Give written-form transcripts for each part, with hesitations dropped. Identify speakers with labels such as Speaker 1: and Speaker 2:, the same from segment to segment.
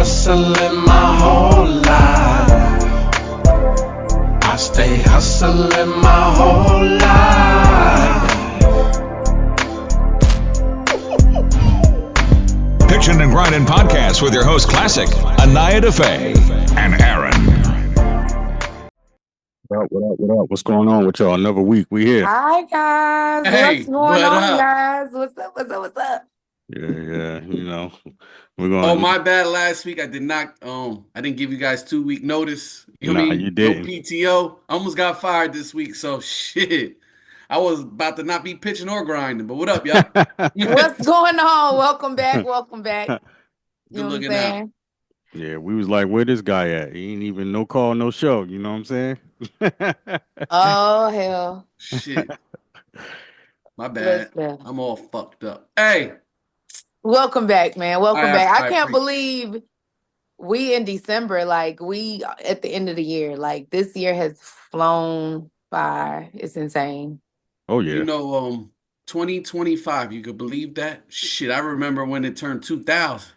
Speaker 1: hustling my whole life. I stay hustling my whole life.
Speaker 2: Pitchin and Grindin podcast with your host Klassik, Anaya, Daffe, and Aaron.
Speaker 3: What up? What's going on with y'all? Another week, we here.
Speaker 4: Hi guys,
Speaker 5: Hey,
Speaker 4: what's going
Speaker 5: what
Speaker 4: on,
Speaker 5: up?
Speaker 4: guys? What's up?
Speaker 3: Yeah, you know, we're going.
Speaker 5: Oh, my bad. Last week I did not. I didn't give you guys 2-week notice. You know what I mean?
Speaker 3: You didn't.
Speaker 5: No PTO. I almost got fired this week. So shit, I was about to not be pitching or grinding. But what up, y'all?
Speaker 4: What's going on? Welcome back. You
Speaker 5: Good
Speaker 4: know what I'm
Speaker 5: looking out.
Speaker 4: saying?
Speaker 3: Yeah, we was like, where this guy at? He ain't even no call, no show. You know what I'm saying?
Speaker 4: Oh hell.
Speaker 5: Shit. My bad.
Speaker 4: Listen.
Speaker 5: I'm all fucked up. Hey,
Speaker 4: Welcome back, man. Welcome back. I can't
Speaker 5: appreciate-
Speaker 4: believe we in December, like we at the end of the year. Like this year has flown by. It's insane.
Speaker 3: Oh yeah.
Speaker 5: You know, 2025. You could believe that? Shit, I remember when it turned 2000.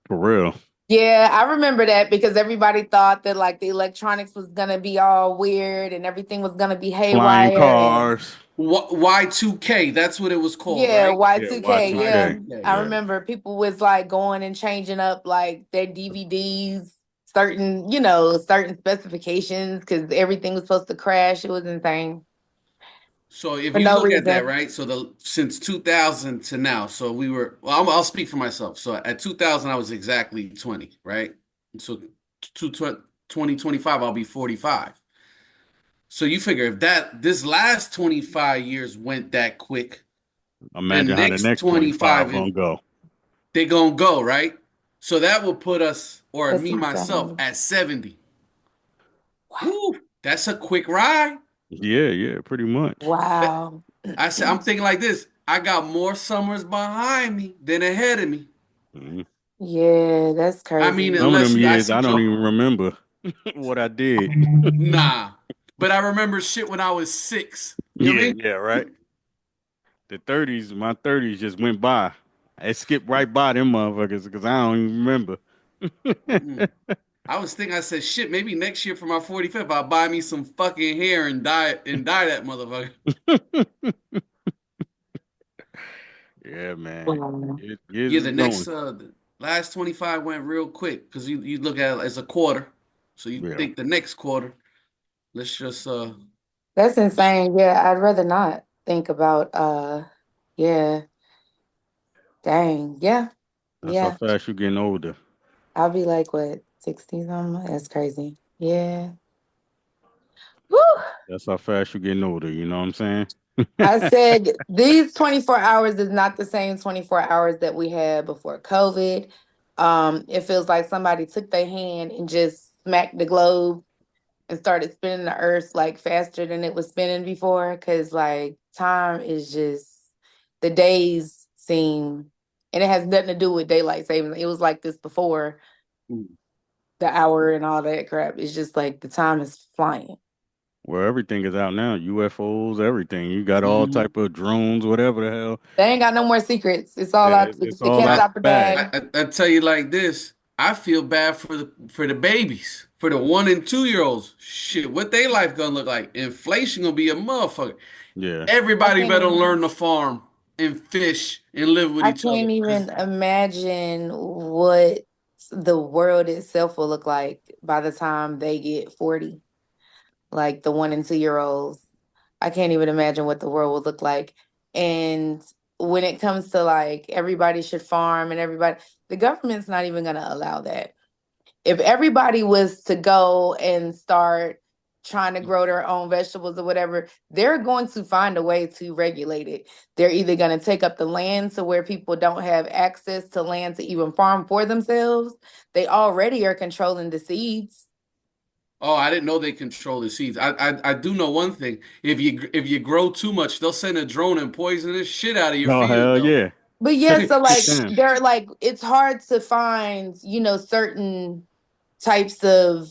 Speaker 3: For real.
Speaker 4: Yeah, I remember that because everybody thought that like the electronics was gonna be all weird and everything was gonna be haywire.
Speaker 3: Flying cars.
Speaker 5: Y2K, that's what it was called,
Speaker 4: Yeah,
Speaker 5: right?
Speaker 4: Y2K.
Speaker 3: Yeah,
Speaker 4: Yeah,
Speaker 3: yeah.
Speaker 4: I remember people was like going and changing up like their DVDs, certain specifications because everything was supposed to crash. It was insane.
Speaker 5: So if
Speaker 4: For
Speaker 5: you
Speaker 4: no
Speaker 5: look at that,
Speaker 4: reason.
Speaker 5: right? So since 2000 to now, so we were. Well, I'll speak for myself. So at 2000, I was exactly 20, right? So 2025, I'll be 45. So you figure if this last 25 years went that quick,
Speaker 3: Imagine how the next 25 gonna go.
Speaker 5: they're gonna go, right? So that will put us, or
Speaker 4: That's
Speaker 5: me myself,
Speaker 4: insane.
Speaker 5: at 70. Woo, that's a quick ride.
Speaker 3: Yeah, pretty much.
Speaker 4: Wow.
Speaker 5: I'm thinking like this. I got more summers behind me than ahead of me.
Speaker 3: Mm-hmm.
Speaker 4: Yeah, that's crazy.
Speaker 5: I mean,
Speaker 3: Some of
Speaker 5: unless
Speaker 3: them
Speaker 5: you
Speaker 3: years,
Speaker 5: actually
Speaker 3: I don't even remember what I did.
Speaker 5: Nah, but I remember shit when I was 6. You know what I mean?
Speaker 3: Yeah, right. My 30s just went by. It skipped right by them motherfuckers because I don't even remember.
Speaker 5: I was thinking, I said, shit, maybe next year for my 45th, I'll buy me some fucking hair and dye that motherfucker.
Speaker 3: Yeah, man.
Speaker 4: Wow.
Speaker 5: The last 25 went real quick because you look at it as a quarter. So you think the next quarter, let's just
Speaker 4: That's insane. Yeah, I'd rather not think about yeah. Dang. Yeah.
Speaker 3: That's how fast you're getting older.
Speaker 4: I'll be like, what, 60 something? That's crazy. Yeah. Woo!
Speaker 3: That's how fast you're getting older. You know what I'm saying?
Speaker 4: I said these 24 hours is not the same 24 hours that we had before COVID. It feels like somebody took their hand and just smacked the globe and started spinning the earth like faster than it was spinning before. Cause like time is just, the days seem, and it has nothing to do with daylight saving. It was like this before the hour and all that crap. It's just like the time is flying.
Speaker 3: Well, everything is out now. UFOs, everything. You got all type of drones, whatever the hell.
Speaker 4: They ain't got no more secrets. It's all out. They can't stop the bag.
Speaker 5: I tell you like this. I feel bad for the babies, for the 1 and 2 year olds. Shit, what they life gonna look like? Inflation gonna be a motherfucker.
Speaker 3: Yeah.
Speaker 5: Everybody better learn to farm and fish and live with each other.
Speaker 4: I can't even imagine what the world itself will look like by the time they get 40. Like the 1 and 2 year olds. I can't even imagine what the world will look like. And when it comes to like everybody should farm and the government's not even going to allow that. If everybody was to go and start trying to grow their own vegetables or whatever, they're going to find a way to regulate it. They're either going to take up the land to where people don't have access to land to even farm for themselves. They already are controlling the seeds.
Speaker 5: Oh, I didn't know they control the seeds. I do know one thing. If you grow too much, they'll send a drone and poison the shit out of your field.
Speaker 3: Hell
Speaker 5: though.
Speaker 3: yeah.
Speaker 4: But yeah, so like they're like, it's hard to find, certain types of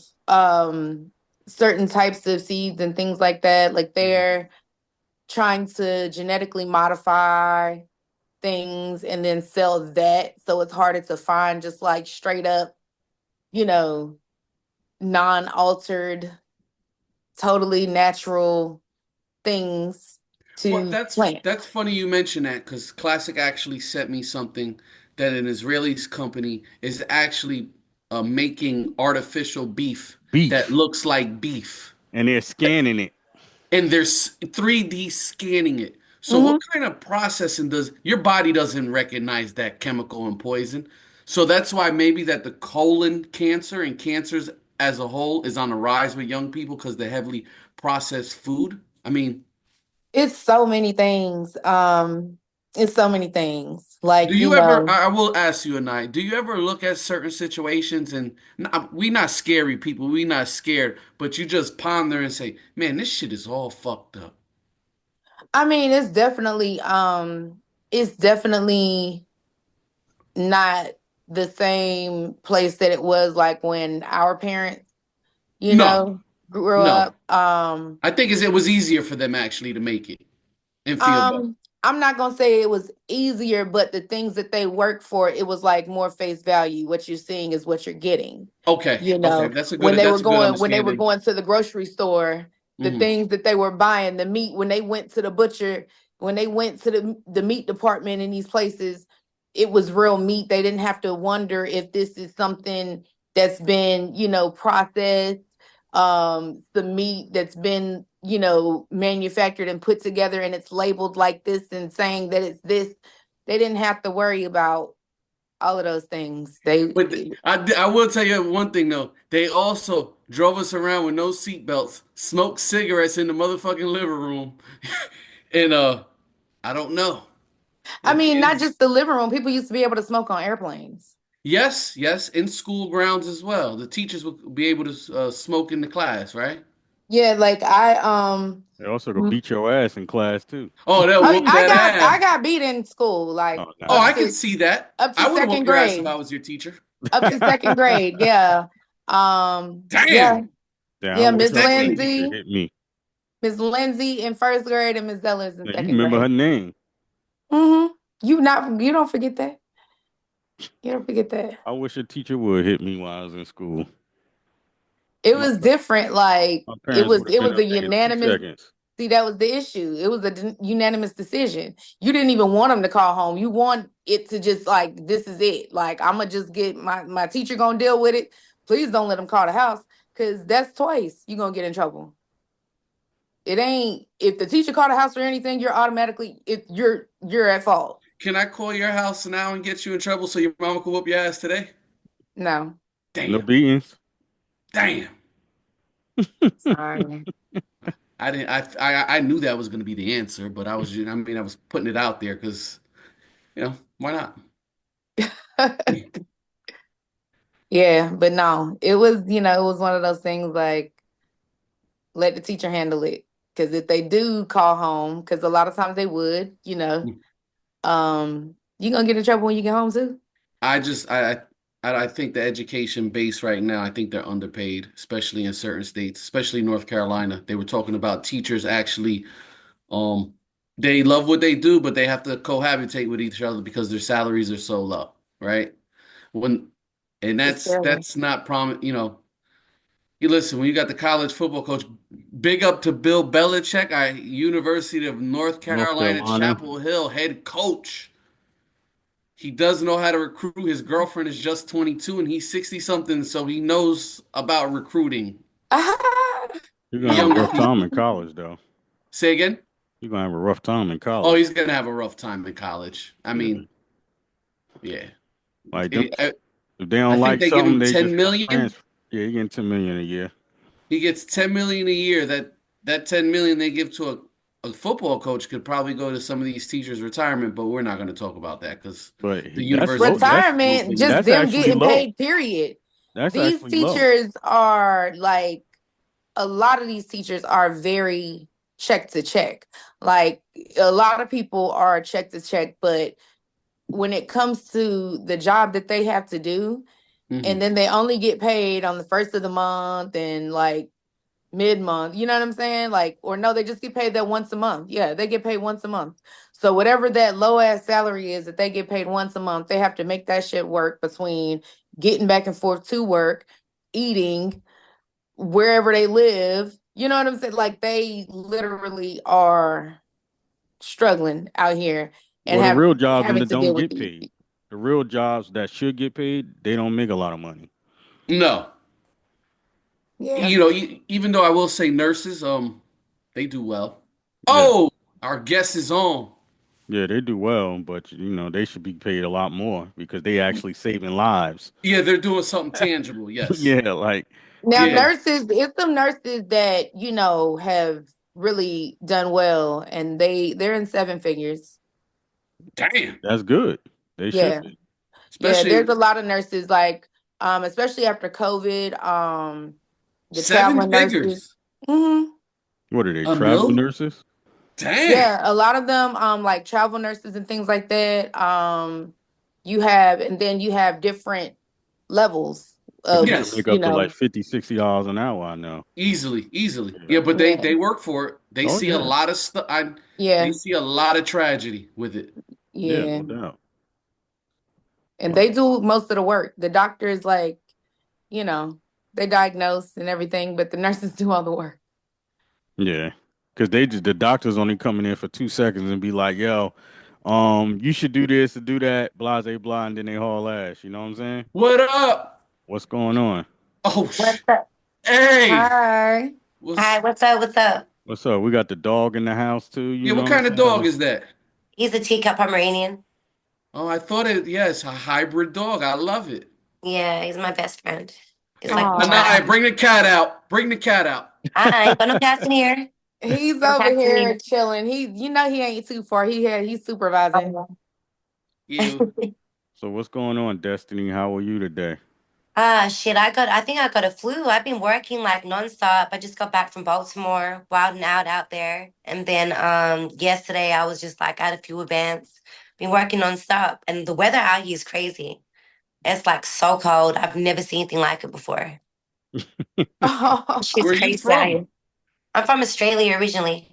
Speaker 4: seeds and things like that. Like they're trying to genetically modify things and then sell that. So it's harder to find just like straight up you know, non-altered, totally natural things
Speaker 5: Well,
Speaker 4: to
Speaker 5: that's
Speaker 4: plant.
Speaker 5: that's funny you mention that because Klassik actually sent me something that an Israeli company is actually making artificial beef that
Speaker 3: Beef.
Speaker 5: looks like beef,
Speaker 3: And they're scanning it.
Speaker 5: and they're 3D scanning it. So what
Speaker 4: Hmm.
Speaker 5: kind of processing does your body doesn't recognize that chemical and poison? So that's why maybe that the colon cancer and cancers as a whole is on the rise with young people because they heavily processed food. I mean,
Speaker 4: It's so many things. It's so many things. Like,
Speaker 5: do you ever, I will ask you, Anaya, do you ever look at certain situations and we not scary people, we not scared, but you just ponder and say, man, this shit is all fucked up.
Speaker 4: I mean, it's definitely not the same place that it was like when our parents,
Speaker 5: No,
Speaker 4: grew
Speaker 5: no.
Speaker 4: up.
Speaker 5: I think it was easier for them actually to make it and feel better.
Speaker 4: I'm not gonna say it was easier, but the things that they worked for, it was like more face value. What you're seeing is what you're getting.
Speaker 5: Okay,
Speaker 4: You
Speaker 5: okay,
Speaker 4: know,
Speaker 5: that's a good
Speaker 4: when they were
Speaker 5: understanding.
Speaker 4: going to the grocery store, the
Speaker 5: Hmm.
Speaker 4: things that they were buying, the meat, when they went to the butcher, when they went to the meat department in these places, it was real meat. They didn't have to wonder if this is something that's been, processed, the meat that's been, manufactured and put together and it's labeled like this and saying that it's this. They didn't have to worry about all of those things.
Speaker 5: But I will tell you one thing though. They also drove us around with no seatbelts, smoked cigarettes in the motherfucking living room, and I don't know.
Speaker 4: I
Speaker 5: At the
Speaker 4: mean, not
Speaker 5: end,
Speaker 4: just the living room. People used to be able to smoke on airplanes.
Speaker 5: yes, yes, in school grounds as well. The teachers would be able to smoke in the class, right?
Speaker 4: Yeah, like
Speaker 3: They also gonna
Speaker 4: mm,
Speaker 3: beat your ass in class too.
Speaker 5: Oh, they'll
Speaker 4: I
Speaker 5: whoop
Speaker 4: I
Speaker 5: that
Speaker 4: got I
Speaker 5: ass.
Speaker 4: got beat in school, like
Speaker 3: Oh,
Speaker 5: Oh,
Speaker 3: nah.
Speaker 5: I can see that.
Speaker 4: up to
Speaker 5: I would have
Speaker 4: second
Speaker 5: whooped your ass if I
Speaker 4: grade.
Speaker 5: was your teacher.
Speaker 4: Up to second grade. Yeah. Yeah.
Speaker 5: Damn.
Speaker 3: Damn, I
Speaker 4: Yeah,
Speaker 3: wish
Speaker 4: Miss
Speaker 3: I would
Speaker 5: Exactly.
Speaker 3: have teacher
Speaker 4: Lindsay.
Speaker 3: hit me.
Speaker 4: Miss Lindsay in first grade and Miss Zellers in
Speaker 3: Now you
Speaker 4: second
Speaker 3: remember her
Speaker 4: grade.
Speaker 3: name.
Speaker 4: You don't forget that. You don't forget that.
Speaker 3: I wish a teacher would hit me while I was in school.
Speaker 4: It
Speaker 3: My
Speaker 4: was different. Like
Speaker 3: my parents would have
Speaker 4: it
Speaker 3: been
Speaker 4: was a
Speaker 3: up there in two
Speaker 4: unanimous.
Speaker 3: seconds.
Speaker 4: See, that was the issue. It was a unanimous decision. You didn't even want them to call home. You want it to just like, this is it. Like, I'm gonna just get my teacher gonna deal with it. Please don't let them call the house because that's twice you're gonna get in trouble. It ain't if the teacher called the house or anything, you're automatically if you're at fault.
Speaker 5: Can I call your house now and get you in trouble so your mama can whoop your ass today?
Speaker 4: No,
Speaker 3: No
Speaker 5: Damn.
Speaker 3: beatings.
Speaker 5: Damn.
Speaker 4: sorry.
Speaker 5: I didn't. I knew that was going to be the answer, but I was. I mean, I was putting it out there because why not?
Speaker 4: Yeah, but no, it was it was one of those things like let the teacher handle it because if they do call home, because a lot of times they would, you gonna get in trouble when you get home too.
Speaker 5: I just. I think the education base right now. I think they're underpaid, especially in certain states, especially North Carolina. They were talking about teachers actually. Um, they love what they do, but they have to cohabitate with each other because their salaries are so low, right? When and
Speaker 4: It's
Speaker 5: that's
Speaker 4: terrible.
Speaker 5: that's not You listen, when you got the college football coach, big up to Bill Belichick, our University of North
Speaker 3: North
Speaker 5: Carolina,
Speaker 3: Carolina.
Speaker 5: Chapel Hill head coach. He does know how to recruit. His girlfriend is just 22 and he's 60 something, so he knows about recruiting
Speaker 3: You're gonna have a
Speaker 5: younger
Speaker 3: rough time
Speaker 5: people.
Speaker 3: in college though.
Speaker 5: Say again?
Speaker 3: You're gonna have a rough time in
Speaker 5: Oh,
Speaker 3: college.
Speaker 5: he's gonna have a rough time in college. I
Speaker 3: Yeah.
Speaker 5: mean, yeah.
Speaker 3: Like them
Speaker 5: I,
Speaker 3: if they
Speaker 5: I
Speaker 3: don't
Speaker 5: think
Speaker 3: like
Speaker 5: they give
Speaker 3: something,
Speaker 5: him
Speaker 3: they
Speaker 5: 10
Speaker 3: just gonna
Speaker 5: million.
Speaker 3: transfer. Yeah, you're getting 10 million a year.
Speaker 5: He gets 10 million a year. That 10 million they give to a football coach could probably go to some of these teachers' retirement, but we're not going to talk about that because
Speaker 3: But
Speaker 5: the
Speaker 3: that's
Speaker 5: university
Speaker 3: low.
Speaker 5: gets
Speaker 4: Retirement, just
Speaker 3: That's
Speaker 4: them
Speaker 3: actually
Speaker 4: getting
Speaker 3: low.
Speaker 4: paid, period.
Speaker 3: That's
Speaker 4: These
Speaker 3: actually low.
Speaker 4: teachers are like a lot of these teachers are very check to check. Like a lot of people are check to check, but when it comes to the job that they have to do, and
Speaker 5: hmm
Speaker 4: then they only get paid on the first of the month and like mid-month, you know what I'm saying? Like, or no, they just get paid that once a month. Yeah, they get paid once a month. So whatever that low ass salary is that they get paid once a month, they have to make that shit work between getting back and forth to work, eating wherever they live. You know what I'm saying? Like they literally are struggling out here and
Speaker 3: Well, the real
Speaker 4: having
Speaker 3: jobs
Speaker 4: to
Speaker 3: don't
Speaker 4: deal with
Speaker 3: get
Speaker 4: these.
Speaker 3: paid. The real jobs that should get paid, they don't make a lot of money.
Speaker 5: No.
Speaker 4: Yeah.
Speaker 5: You know, even though I will say nurses, they do well.
Speaker 3: Yeah.
Speaker 5: Oh, our guest is on.
Speaker 3: Yeah, they do well, but they should be paid a lot more because they actually saving lives.
Speaker 5: Yeah, they're doing something tangible. Yes.
Speaker 3: Yeah, like
Speaker 4: Now,
Speaker 3: people.
Speaker 5: Yeah.
Speaker 4: nurses, it's some nurses that, have really done well and they're in seven figures.
Speaker 5: Damn.
Speaker 3: That's good. They should
Speaker 4: Yeah.
Speaker 3: be.
Speaker 4: Yeah, there's
Speaker 5: Especially
Speaker 4: a lot of nurses like especially after COVID, the
Speaker 5: seven
Speaker 4: traveling nurses.
Speaker 5: figures.
Speaker 4: Hmm.
Speaker 3: What are they,
Speaker 5: A
Speaker 3: travel
Speaker 5: mil?
Speaker 3: nurses?
Speaker 5: Damn.
Speaker 4: Yeah, a lot of them like travel nurses and things like that. And then you have different levels
Speaker 3: Because they
Speaker 4: of,
Speaker 3: can
Speaker 5: Yes.
Speaker 3: make up to like $50, $60 an hour, I know.
Speaker 5: Easily, easily.
Speaker 3: Yeah.
Speaker 5: Yeah, but they
Speaker 4: yeah,
Speaker 5: they work for it. They
Speaker 3: Oh
Speaker 5: see a
Speaker 3: yeah.
Speaker 5: lot of stuff. They
Speaker 4: yeah,
Speaker 5: see a lot of tragedy with it.
Speaker 3: Yeah,
Speaker 4: yeah.
Speaker 3: no doubt.
Speaker 4: And
Speaker 3: Wow.
Speaker 4: they do most of the work. The doctors like, you know, they diagnose and everything, but the nurses do all the work.
Speaker 3: Yeah. Because the doctors only coming in for 2 seconds and be like, yo, you should do this or do that, blah, blah, blah, and then they haul ass. You know what I'm saying?
Speaker 5: What up?
Speaker 3: What's going on?
Speaker 5: Oh,
Speaker 6: What's up?
Speaker 5: hey.
Speaker 4: Hi.
Speaker 6: Hi,
Speaker 5: What's
Speaker 6: what's up? What's up?
Speaker 3: What's up? We got the dog in the house too, you
Speaker 5: Yeah,
Speaker 3: know
Speaker 5: what
Speaker 3: what I'm
Speaker 5: kind of
Speaker 3: saying?
Speaker 5: dog is that?
Speaker 6: He's a teacup Pomeranian.
Speaker 5: Oh, I thought it, yeah, it's a hybrid dog. I love it.
Speaker 6: Yeah, he's my best friend. He's like my
Speaker 4: Oh,
Speaker 5: Anaya,
Speaker 6: child.
Speaker 5: bring the cat out. Bring the cat out.
Speaker 6: Ain't got no cats in here.
Speaker 4: he's
Speaker 6: No
Speaker 4: over
Speaker 6: cats in
Speaker 4: here
Speaker 6: here.
Speaker 4: chilling. He ain't too far. He's supervising.
Speaker 6: Oh.
Speaker 5: You.
Speaker 3: So what's going on, Destiny? How are you today?
Speaker 6: Shit, I think I got a flu. I've been working like nonstop. I just got back from Baltimore, wild and out there. And then yesterday I was just like at a few events, been working nonstop. And the weather out here is crazy. It's like so cold. I've never seen anything like it before. Shit's
Speaker 5: Where are you
Speaker 6: crazy out
Speaker 5: from?
Speaker 6: here. I'm from Australia originally.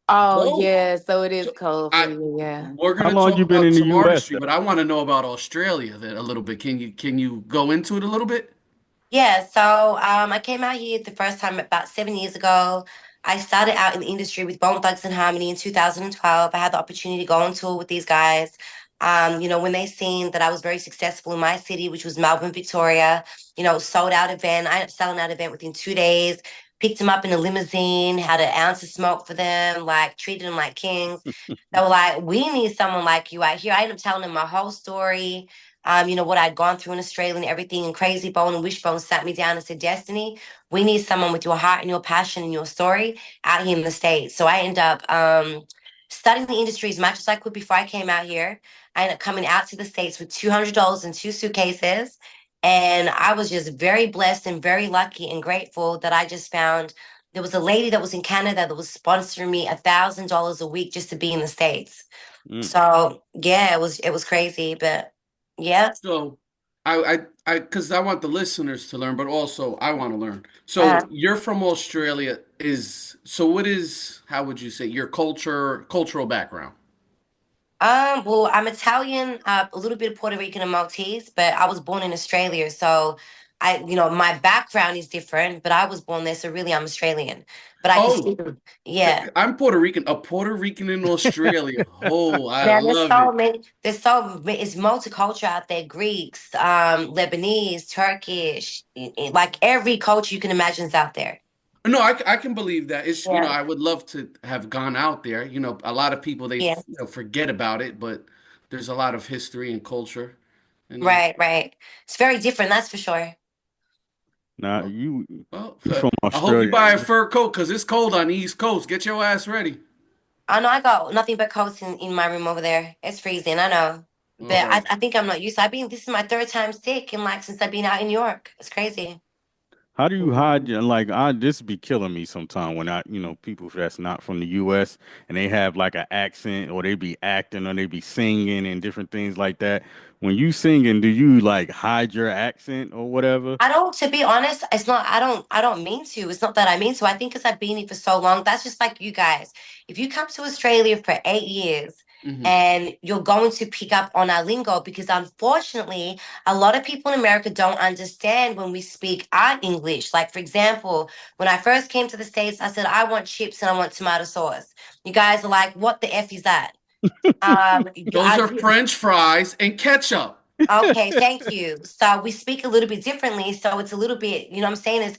Speaker 4: Oh
Speaker 5: Dope.
Speaker 4: yeah, so it is
Speaker 5: So
Speaker 4: cold for
Speaker 5: I
Speaker 4: you, yeah.
Speaker 5: we're
Speaker 3: How
Speaker 5: gonna
Speaker 3: long
Speaker 5: talk
Speaker 3: you been
Speaker 5: about
Speaker 3: in the
Speaker 5: some
Speaker 3: US
Speaker 5: artistry,
Speaker 3: though?
Speaker 5: but I want to know about Australia then a little bit. Can you go into it a little bit?
Speaker 6: Yeah, so I came out here the first time about 7 years ago. I started out in the industry with Bone Thugs and Harmony in 2012. I had the opportunity to go on tour with these guys. When they seen that I was very successful in my city, which was Melbourne, Victoria, sold out event. I ended up selling out event within 2 days, picked them up in a limousine, had an ounce of smoke for them, like treated them like kings. They were like, we need someone like you out here. I ended up telling them my whole story, what I'd gone through in Australia and everything. And Crazy Bone and Wishbone sat me down and said, Destiny, we need someone with your heart and your passion and your story out here in the States. So I ended up studying the industry as much as I could before I came out here. I ended up coming out to the States with $200 and two suitcases. And I was just very blessed and very lucky and grateful that I just found there was a lady that was in Canada that was sponsoring me $1,000 a week just to be in the States.
Speaker 3: Mm.
Speaker 6: So yeah, it was crazy, but yeah.
Speaker 5: So because I want the listeners to learn, but also I want to learn.
Speaker 6: Uh,
Speaker 5: So you're from Australia. What is, how would you say, your cultural background?
Speaker 6: well, I'm Italian, a little bit of Puerto Rican and Maltese, but I was born in Australia, so my background is different, but I was born there, so really I'm Australian. But I can
Speaker 5: Oh,
Speaker 6: speak, yeah.
Speaker 5: I'm Puerto Rican, a Puerto Rican in Australia. Oh, I
Speaker 6: Yeah, there's
Speaker 5: love
Speaker 6: so
Speaker 5: it.
Speaker 6: many. It's multicultural out there. Greeks, Lebanese, Turkish, like every culture you can imagine is out there.
Speaker 5: No, I can believe that.
Speaker 6: Yeah,
Speaker 5: I would love to have gone out there. A lot of people they
Speaker 6: yeah,
Speaker 5: forget about it, but there's a lot of history and culture. And
Speaker 6: right, right. It's very different, that's for sure.
Speaker 3: Now
Speaker 5: well,
Speaker 3: you from
Speaker 5: I hope you
Speaker 3: Australia.
Speaker 5: buy a fur coat because it's cold on the East Coast. Get your ass ready.
Speaker 6: I know I got nothing but coats in my room over there. It's freezing, I know. But
Speaker 5: Oh,
Speaker 6: I think I'm not used to this is my third time sick and like since I've been out in New York. It's crazy.
Speaker 3: How do you hide like I this be killing me sometime when people that's not from the US and they have like an accent or they be acting or they be singing and different things like that. When you singing, do you like hide your accent or whatever?
Speaker 6: I don't, to be honest, it's not, I don't mean to. It's not that I mean to. I think because I've been here for so long, that's just like you guys. If you come to Australia for 8 years, And you're going to pick up on our lingo because unfortunately, a lot of people in America don't understand when we speak our English. Like, for example, when I first came to the States, I said, I want chips and I want tomato sauce. You guys are like, what the F is that?
Speaker 5: Those are French fries and ketchup.
Speaker 6: Okay, thank you. So we speak a little bit differently. So it's a little bit, you know what I'm saying, is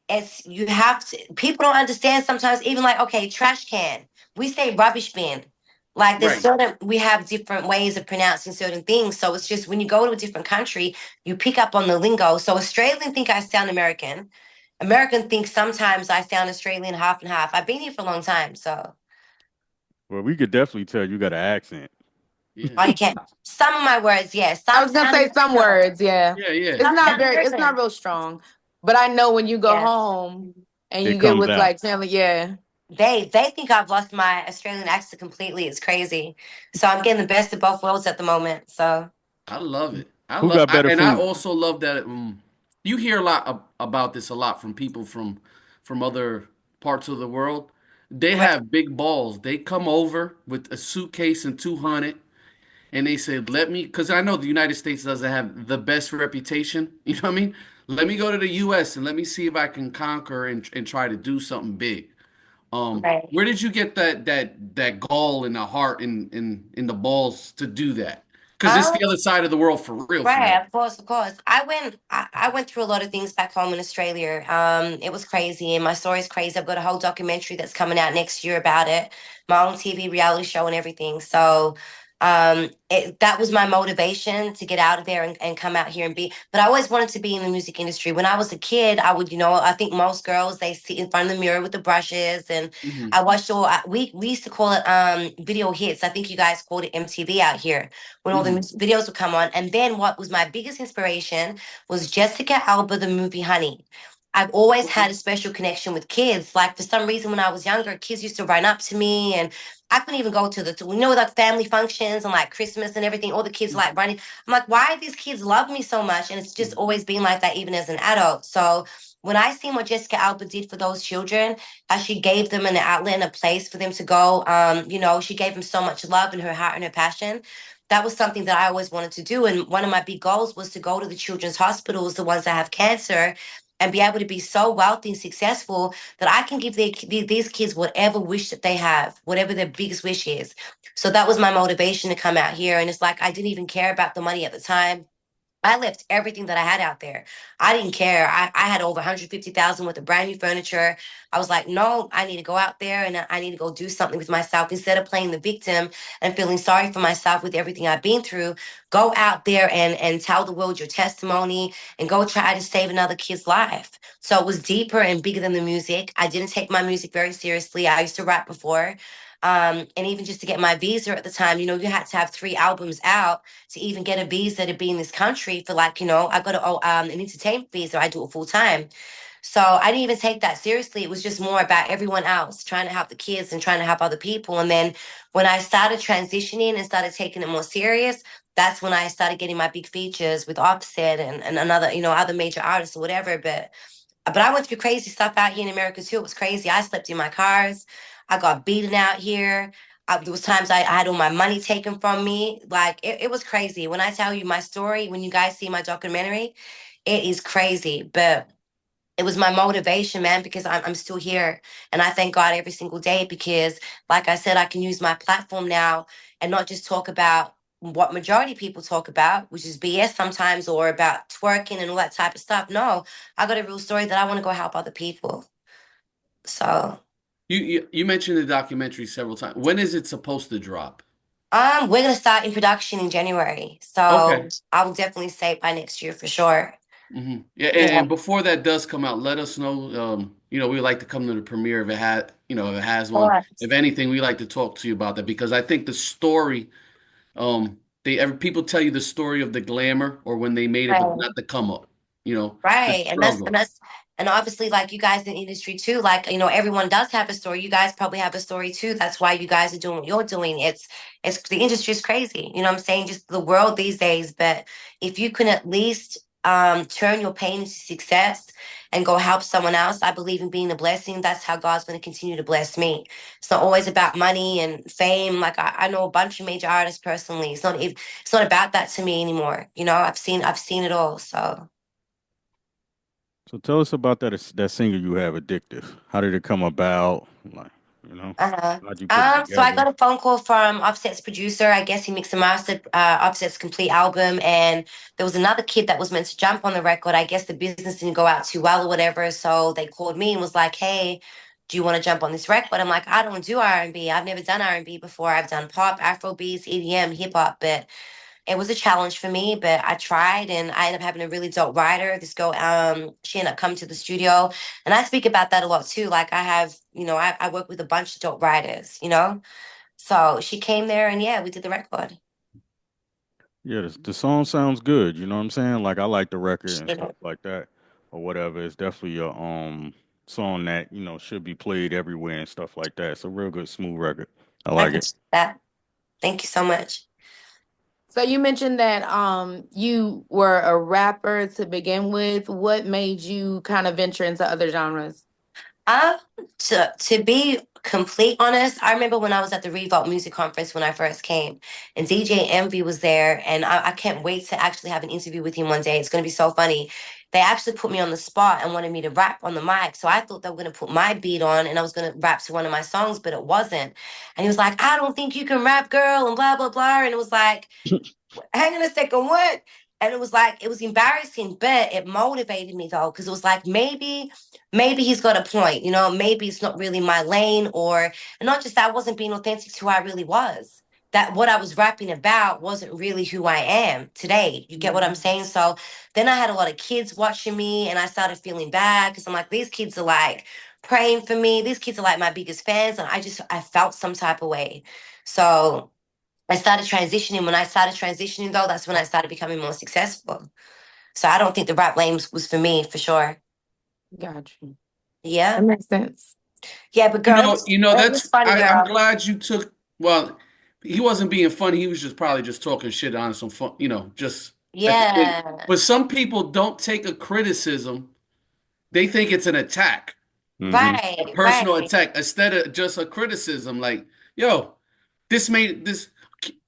Speaker 6: it's you have to people don't understand sometimes, even like, okay, trash can. We say rubbish bin. Like there's
Speaker 5: Right.
Speaker 6: certain we have different ways of pronouncing certain things. So it's just when you go to a different country, you pick up on the lingo. So Australian think I sound American. American think sometimes I sound Australian half and half. I've been here for a long time, so
Speaker 3: Well, we could definitely tell you got an accent.
Speaker 5: Yeah.
Speaker 6: oh, you can't. Some of my words, yes.
Speaker 4: I was gonna say some words, yeah.
Speaker 5: Yeah, yeah.
Speaker 4: It's not real strong. But I know when you go home and
Speaker 3: It
Speaker 4: you get
Speaker 3: comes
Speaker 4: with
Speaker 3: out.
Speaker 4: like family, yeah.
Speaker 6: They think I've lost my Australian accent completely. It's crazy. So I'm getting the best of both worlds at the moment. So
Speaker 5: I love it.
Speaker 3: Who got better
Speaker 5: I
Speaker 3: food?
Speaker 5: also love that you hear a lot about this a lot from people from other parts of the world. They
Speaker 6: right,
Speaker 5: have big balls. They come over with a suitcase and 200 and they say, "Let me," because I know the United States doesn't have the best reputation. You know what I mean? Let me go to the U.S. and let me see if I can conquer and try to do something big.
Speaker 6: right.
Speaker 5: Where did you get that gall in the heart in the balls to do that? Because it's
Speaker 6: Um,
Speaker 5: the other side of the world for real, for
Speaker 6: right,
Speaker 5: real.
Speaker 6: of course, of course. I went through a lot of things back home in Australia. It was crazy, and my story's crazy. I've got a whole documentary that's coming out next year about it, my own TV reality show and everything. So, that was my motivation to get out of there and come out here and be. But I always wanted to be in the music industry. When I was a kid, I would, I think most girls they sit in front of the mirror with the brushes, and
Speaker 5: Hmm.
Speaker 6: I watched all. We used to call it video hits. I think you guys called it MTV out here when all the
Speaker 5: Hmm.
Speaker 6: music videos would come on. And then what was my biggest inspiration was Jessica Alba, the movie Honey. I've always
Speaker 5: Okay.
Speaker 6: had a special connection with kids. Like for some reason, when I was younger, kids used to run up to me, and I couldn't even go to like family functions and like Christmas and everything. All the kids like running. I'm like, why these kids love me so much? And it's just always been like that, even as an adult. So when I seen what Jessica Alba did for those children, as she gave them an outlet and a place for them to go, she gave them so much love in her heart and her passion. That was something that I always wanted to do. And one of my big goals was to go to the children's hospitals, the ones that have cancer, and be able to be so wealthy and successful that I can give these kids whatever wish that they have, whatever their biggest wish is. So that was my motivation to come out here. And it's like I didn't even care about the money at the time. I left everything that I had out there. I didn't care. I had over 150,000 worth of brand new furniture. I was like, no, I need to go out there and I need to go do something with myself instead of playing the victim and feeling sorry for myself with everything I've been through. Go out there and tell the world your testimony and go try to save another kid's life. So it was deeper and bigger than the music. I didn't take my music very seriously. I used to rap before. And even just to get my visa at the time, you had to have 3 albums out to even get a visa to be in this country for like, I got an entertainment visa. I do it full time. So I didn't even take that seriously. It was just more about everyone else, trying to help the kids and trying to help other people. And then when I started transitioning and started taking it more serious, that's when I started getting my big features with Offset and another, other major artists or whatever. But I went through crazy stuff out here in America too. It was crazy. I slept in my cars. I got beaten out here. There was times I had all my money taken from me. Like it was crazy. When I tell you my story, when you guys see my documentary, it is crazy. But it was my motivation, man, because I'm still here. And I thank God every single day because, like I said, I can use my platform now and not just talk about what majority people talk about, which is BS sometimes, or about twerking and all that type of stuff. No, I got a real story that I want to go help other people. So,
Speaker 5: You mentioned the documentary several times. When is it supposed to drop?
Speaker 6: we're gonna start in production in January. So
Speaker 5: Okay.
Speaker 6: I will definitely say by next year for sure.
Speaker 5: Yeah,
Speaker 6: Yeah.
Speaker 5: and before that does come out, let us know. We like to come to the premiere if it had, if it has one. If anything, we like to talk to you about that because I think the story, people tell you the story of the glamour or when they made it, but
Speaker 6: Right.
Speaker 5: not the come up, the
Speaker 6: Right. And
Speaker 5: struggle.
Speaker 6: and obviously like you guys in the industry too, like, everyone does have a story. You guys probably have a story too. That's why you guys are doing what you're doing. It's the industry is crazy. You know what I'm saying? Just the world these days. But if you can at least turn your pain into success and go help someone else. I believe in being a blessing. That's how God's going to continue to bless me. It's not always about money and fame. Like I know a bunch of major artists personally. It's not about that to me anymore. You know, I've seen it all. So
Speaker 3: So tell us about that single you have, "Addictive." How did it come about? Like, you know,
Speaker 6: uh-huh.
Speaker 3: how'd you put it
Speaker 6: So I
Speaker 3: together?
Speaker 6: got a phone call from Offset's producer. I guess he mixed and mastered Offset's complete album, and there was another kid that was meant to jump on the record. I guess the business didn't go out too well or whatever, so they called me and was like, "Hey, do you want to jump on this record?" I'm like, "I don't do R&B. I've never done R&B before. I've done pop, Afro beats, EDM, hip hop, but it was a challenge for me, but I tried and I ended up having a really dope writer. This girl, she ended up coming to the studio. And I speak about that a lot too. Like I have, I work with a bunch of dope writers, you know? So she came there and yeah, we did the record.
Speaker 3: Yeah, the song sounds good. You know what I'm saying? Like I like the record and
Speaker 6: Yeah,
Speaker 3: stuff like that, or whatever. It's definitely a song that should be played everywhere and stuff like that. It's a real good, smooth record. I
Speaker 6: I
Speaker 3: like it.
Speaker 6: appreciate that. Thank you so much.
Speaker 4: So you mentioned that you were a rapper to begin with. What made you kind of venture into other genres?
Speaker 6: Um, to be complete honest, I remember when I was at the Revolt Music Conference when I first came, and DJ Envy was there, and I can't wait to actually have an interview with him one day. It's going to be so funny. They actually put me on the spot and wanted me to rap on the mic, so I thought they were going to put my beat on, and I was going to rap to one of my songs, but it wasn't. And he was like, "I don't think you can rap, girl," and blah blah blah, and it was like, hang on a second, what? And it was like, it was embarrassing, but it motivated me though, because it was like, maybe he's got a point, maybe it's not really my lane, or and not just that, I wasn't being authentic to who I really was. That what I was rapping about wasn't really who I am today. You get what I'm saying? So then I had a lot of kids watching me, and I started feeling bad because I'm like, these kids are like praying for me. These kids are like my biggest fans, and I felt some type of way. So I started transitioning. When I started transitioning, though, that's when I started becoming more successful. So I don't think the rap lane was for me, for sure.
Speaker 4: Got you. That
Speaker 6: Yeah.
Speaker 4: makes sense.
Speaker 6: Yeah, but girl, it was funny,
Speaker 5: I'm
Speaker 6: girl.
Speaker 5: glad you took, well, he wasn't being funny. He was just probably just talking shit on some fun, just at the end.
Speaker 6: Yeah.
Speaker 5: But some people don't take a criticism. They think it's an attack,
Speaker 3: Hmm.
Speaker 5: a
Speaker 6: Right,
Speaker 5: personal
Speaker 6: right,
Speaker 5: attack, instead of just a criticism. Like, yo, this made this.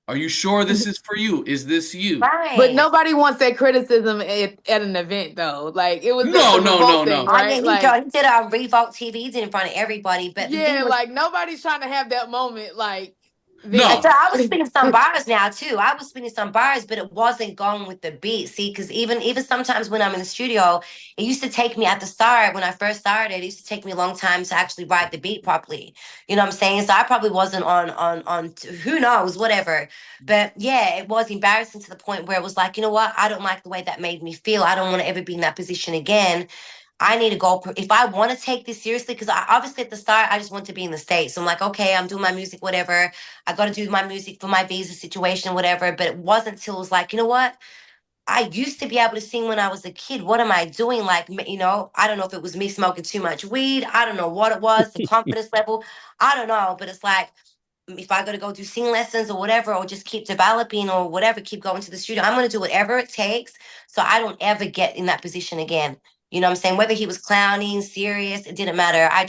Speaker 5: Are you sure this is for you? Is this you?
Speaker 4: But
Speaker 6: right.
Speaker 4: nobody wants that criticism at an event though. Like it was at
Speaker 5: No,
Speaker 4: the
Speaker 5: no, no,
Speaker 4: Revolt thing,
Speaker 5: no.
Speaker 6: Oh, yeah,
Speaker 4: right?
Speaker 6: he
Speaker 4: Like,
Speaker 6: did it on Revolt TV, he did it in front of everybody. But the thing
Speaker 4: yeah,
Speaker 6: was,
Speaker 4: like nobody's trying to have that moment like
Speaker 6: so
Speaker 5: No.
Speaker 4: then.
Speaker 6: I was spinning some bars now too. I was spinning some bars, but it wasn't going with the beat. See, because even sometimes when I'm in the studio, it used to take me at the start when I first started. It used to take me a long time to actually write the beat properly. You know what I'm saying? So I probably wasn't on who knows whatever. But yeah, it was embarrassing to the point where it was like, you know what? I don't like the way that made me feel. I don't want to ever be in that position again. I need to go if I want to take this seriously, because I obviously at the start I just want to be in the States. So I'm like, okay, I'm doing my music, whatever. I got to do my music for my visa situation, whatever. But it wasn't till it was like, you know what? I used to be able to sing when I was a kid. What am I doing? Like, I don't know if it was me smoking too much weed. I don't know what it was, the confidence level. I don't know. But it's like, if I got to go do sing lessons or whatever, or just keep developing or whatever, keep going to the studio, I'm going to do whatever it takes so I don't ever get in that position again. You know what I'm saying? Whether he was clowning, serious, it didn't matter. I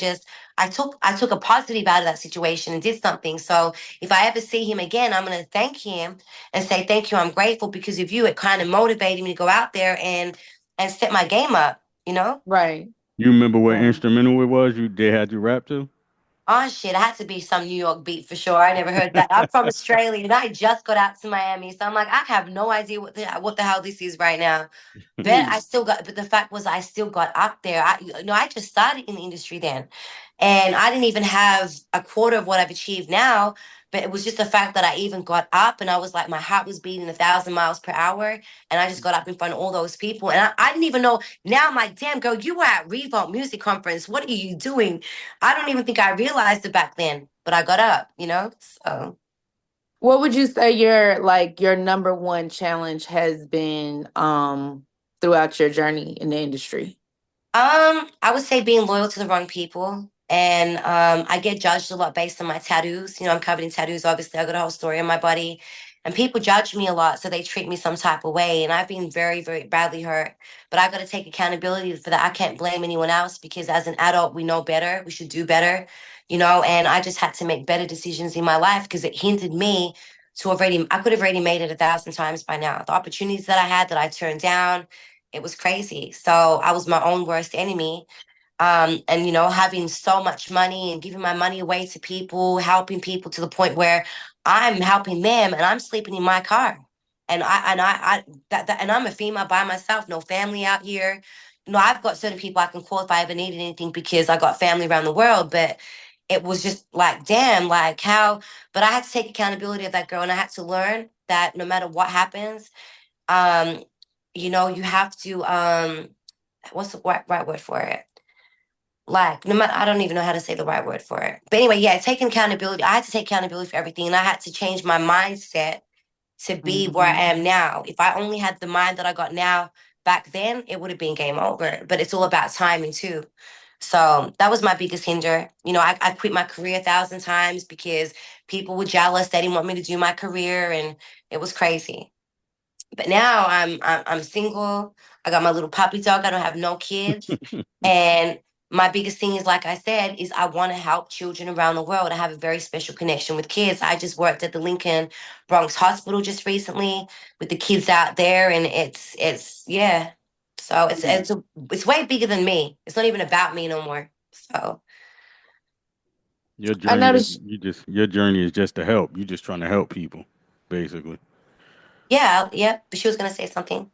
Speaker 6: took a positive out of that situation and did something. So if I ever see him again, I'm going to thank him and say thank you. I'm grateful because of you. It kind of motivated me to go out there and set my game up. You know.
Speaker 4: Right.
Speaker 3: You remember what
Speaker 4: Right.
Speaker 3: instrumental it was? They had you rap to?
Speaker 6: Oh shit, it had to be some New York beat for sure. I never heard that. I'm from Australia and I just got out to Miami. So I'm like, I have no idea what the hell this is right now. But the fact was I still got up there. I just started in the industry then. And I didn't even have a quarter of what I've achieved now. But it was just the fact that I even got up and I was like, my heart was beating 1,000 miles per hour. And I just got up in front of all those people. And I didn't even know. Now I'm like, damn, girl, you were at Revolt Music Conference. What are you doing? I don't even think I realized it back then, but I got up. So
Speaker 4: What would you say your number one challenge has been throughout your journey in the industry?
Speaker 6: I would say being loyal to the wrong people. And I get judged a lot based on my tattoos. I'm covered in tattoos, obviously. I got a whole story on my body. And people judge me a lot, so they treat me some type of way. And I've been very, very badly hurt. But I got to take accountability for that. I can't blame anyone else because as an adult, we know better. We should do better, and I just had to make better decisions in my life because it hindered me I could have already made it 1,000 times by now. The opportunities that I had that I turned down, it was crazy. So I was my own worst enemy. And having so much money and giving my money away to people, helping people to the point where I'm helping them and I'm sleeping in my car. And I'm a female by myself, no family out here. I've got certain people I can call if I ever needed anything because I got family around the world. But it was just like, damn, like how. But I had to take accountability of that girl, and I had to learn that no matter what happens, you have to what's the right word for it? Like, no matter, I don't even know how to say the right word for it. But anyway, yeah, taking accountability. I had to take accountability for everything, and I had to change my mindset to be where I am now. If I only had the mind that I got now back then, it would have been game over. But it's all about timing too. So that was my biggest hinder. I quit my career 1,000 times because people were jealous. They didn't want me to do my career, and it was crazy. But now I'm single. I got my little puppy dog. I don't have no kids. And my biggest thing is, like I said, is I want to help children around the world. I have a very special connection with kids. I just worked at the Lincoln Bronx Hospital just recently with the kids out there, and it's yeah. So it's way bigger than me. It's not even about me no more. So
Speaker 3: Your
Speaker 4: I
Speaker 3: journey is
Speaker 4: noticed.
Speaker 3: your journey is just to help. You're just trying to help people, basically.
Speaker 6: yeah. But she was gonna say something.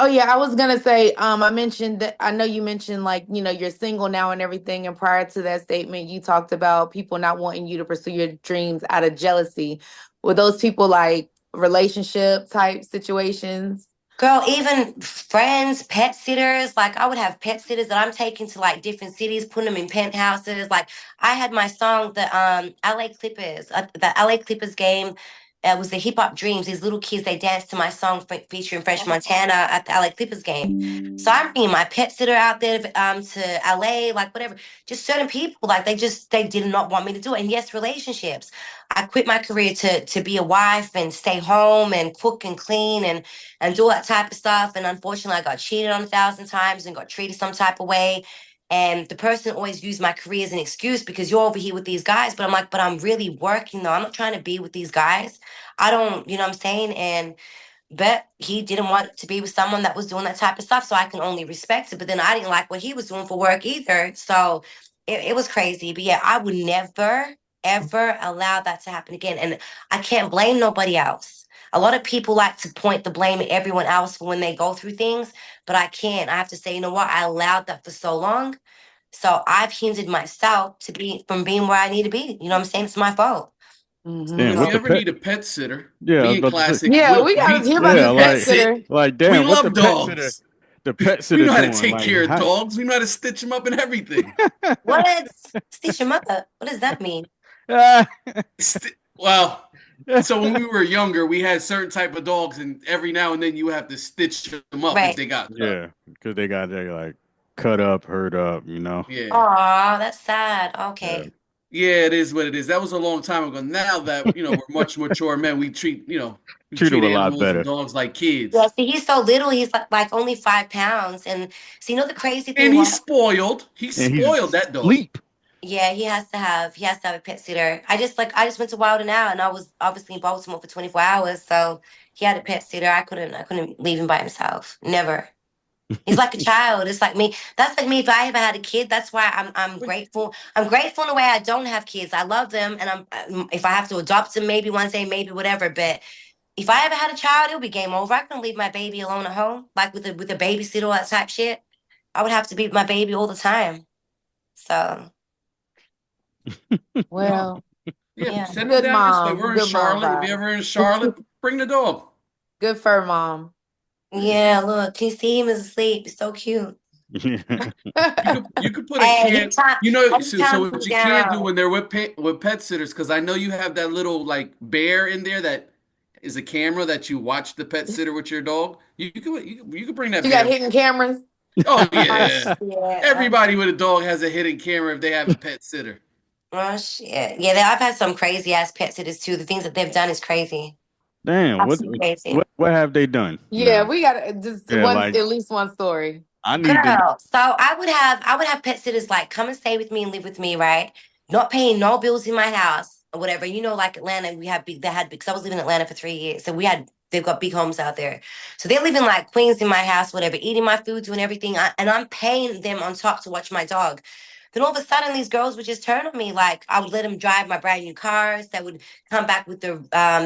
Speaker 4: Oh yeah, I was gonna say, I mentioned that I know you mentioned like, you're single now and everything, and prior to that statement, you talked about people not wanting you to pursue your dreams out of jealousy. Were those people like relationship type situations?
Speaker 6: Girl, even friends, pet sitters, like I would have pet sitters that I'm taking to like different cities, putting them in penthouses. Like I had my song, the LA Clippers game. It was the Hip Hop Dreams. These little kids, they danced to my song featuring French Montana at the LA Clippers game. So I'm bringing my pet sitter out there to LA, like whatever. Just certain people, like they did not want me to do it. And yes, relationships. I quit my career to be a wife and stay home and cook and clean and do all that type of stuff. And unfortunately, I got cheated on 1,000 times and got treated some type of way. And the person always used my career as an excuse because you're over here with these guys. But I'm like, but I'm really working though. I'm not trying to be with these guys. I don't, you know what I'm saying? And but he didn't want to be with someone that was doing that type of stuff. So I can only respect it. But then I didn't like what he was doing for work either. So it was crazy. But yeah, I would never, ever allow that to happen again. And I can't blame nobody else. A lot of people like to point the blame at everyone else for when they go through things, but I can't. I have to say, you know what? I allowed that for so long. So I've hindered myself from being where I need to be. You know what I'm saying? It's my fault.
Speaker 3: Damn,
Speaker 5: If
Speaker 3: what
Speaker 5: you
Speaker 3: the
Speaker 5: ever
Speaker 3: pet?
Speaker 5: need a pet sitter,
Speaker 3: Yeah, I was
Speaker 5: me and
Speaker 3: about to say.
Speaker 5: Klassik,
Speaker 4: Yeah, we gotta hear about
Speaker 3: Yeah,
Speaker 4: this pet
Speaker 5: pet sit.
Speaker 4: sitter.
Speaker 5: We
Speaker 3: damn, what
Speaker 5: love dogs.
Speaker 3: the pet
Speaker 5: We
Speaker 3: sitter
Speaker 5: know how to
Speaker 3: doing?
Speaker 5: take
Speaker 3: Like,
Speaker 5: care of
Speaker 3: how,
Speaker 5: dogs. We know how to stitch them up and everything.
Speaker 6: What? Stitch your mother. What does that mean?
Speaker 5: Well, so when we were younger, we had certain type of dogs, and every now and then you have to stitch them up if
Speaker 6: Right.
Speaker 5: they got cut.
Speaker 3: yeah, because they like cut up, hurt up, you know.
Speaker 5: Yeah.
Speaker 6: Aw, that's sad.
Speaker 3: Yeah.
Speaker 6: Okay.
Speaker 5: Yeah, it is what it is. That was a long time ago. Now that, we're much mature men, we
Speaker 3: Treat them
Speaker 5: treat
Speaker 3: a lot
Speaker 5: animals and
Speaker 3: better.
Speaker 5: dogs like
Speaker 6: Yeah,
Speaker 5: kids.
Speaker 6: see, he's so little. He's like only 5 pounds. And so, the crazy
Speaker 5: And
Speaker 6: thing
Speaker 5: he's
Speaker 6: was,
Speaker 5: spoiled. He
Speaker 3: And he's
Speaker 5: spoiled that dog.
Speaker 3: sleep.
Speaker 6: yeah, he has to have a pet sitter. I just went to Wild and Out, and I was obviously in Baltimore for 24 hours. So he had a pet sitter. I couldn't leave him by himself. Never. He's like a child. It's like me. That's like me. If I ever had a kid, that's why I'm
Speaker 5: Wait,
Speaker 6: grateful. I'm grateful in a way I don't have kids. I love them, and if I have to adopt them, maybe one day, maybe whatever. But if I ever had a child, it would be game over. I couldn't leave my baby alone at home, like with a babysitter, all that type shit. I would have to be with my baby all the time. So
Speaker 5: no.
Speaker 4: Well,
Speaker 5: Yeah,
Speaker 6: yeah.
Speaker 5: send them
Speaker 4: good
Speaker 5: down this way.
Speaker 4: mom.
Speaker 5: We're in
Speaker 4: Good mom
Speaker 5: Charlotte. If you're
Speaker 4: vibe.
Speaker 5: ever in Charlotte, bring the dog.
Speaker 4: Good fur mom.
Speaker 6: Yeah, look, can you see him is asleep? It's so cute.
Speaker 3: Yeah.
Speaker 5: You could put a
Speaker 6: Hey,
Speaker 5: can.
Speaker 6: he
Speaker 5: So
Speaker 6: calms me
Speaker 5: what you can't do
Speaker 6: down.
Speaker 5: when they're with pet sitters, because I know you have that little like bear in there that is a camera that you watch the pet sitter with your dog. You could bring that
Speaker 4: She got
Speaker 5: bear.
Speaker 4: hidden cameras.
Speaker 5: Oh
Speaker 6: Oh
Speaker 5: yeah,
Speaker 6: shit.
Speaker 5: everybody with a dog has a hidden camera if they have a pet sitter.
Speaker 6: Oh shit. Yeah, I've had some crazy ass pet sitters too. The things that they've done is crazy.
Speaker 3: Damn,
Speaker 6: Absolutely crazy.
Speaker 3: what have they done
Speaker 4: Yeah,
Speaker 3: now?
Speaker 4: we got just
Speaker 3: Yeah,
Speaker 4: one,
Speaker 3: like
Speaker 4: at least one story.
Speaker 3: I need to.
Speaker 6: Girl, so I would have pet sitters like come and stay with me and live with me, right? Not paying no bills in my house or whatever. You know, like Atlanta, we have big. They had because I was living in Atlanta for 3 years, so they've got big homes out there. So they're living like queens in my house, whatever, eating my food, doing everything, and I'm paying them on top to watch my dog. Then all of a sudden, these girls would just turn on me. Like I would let them drive my brand new cars. They would come back with their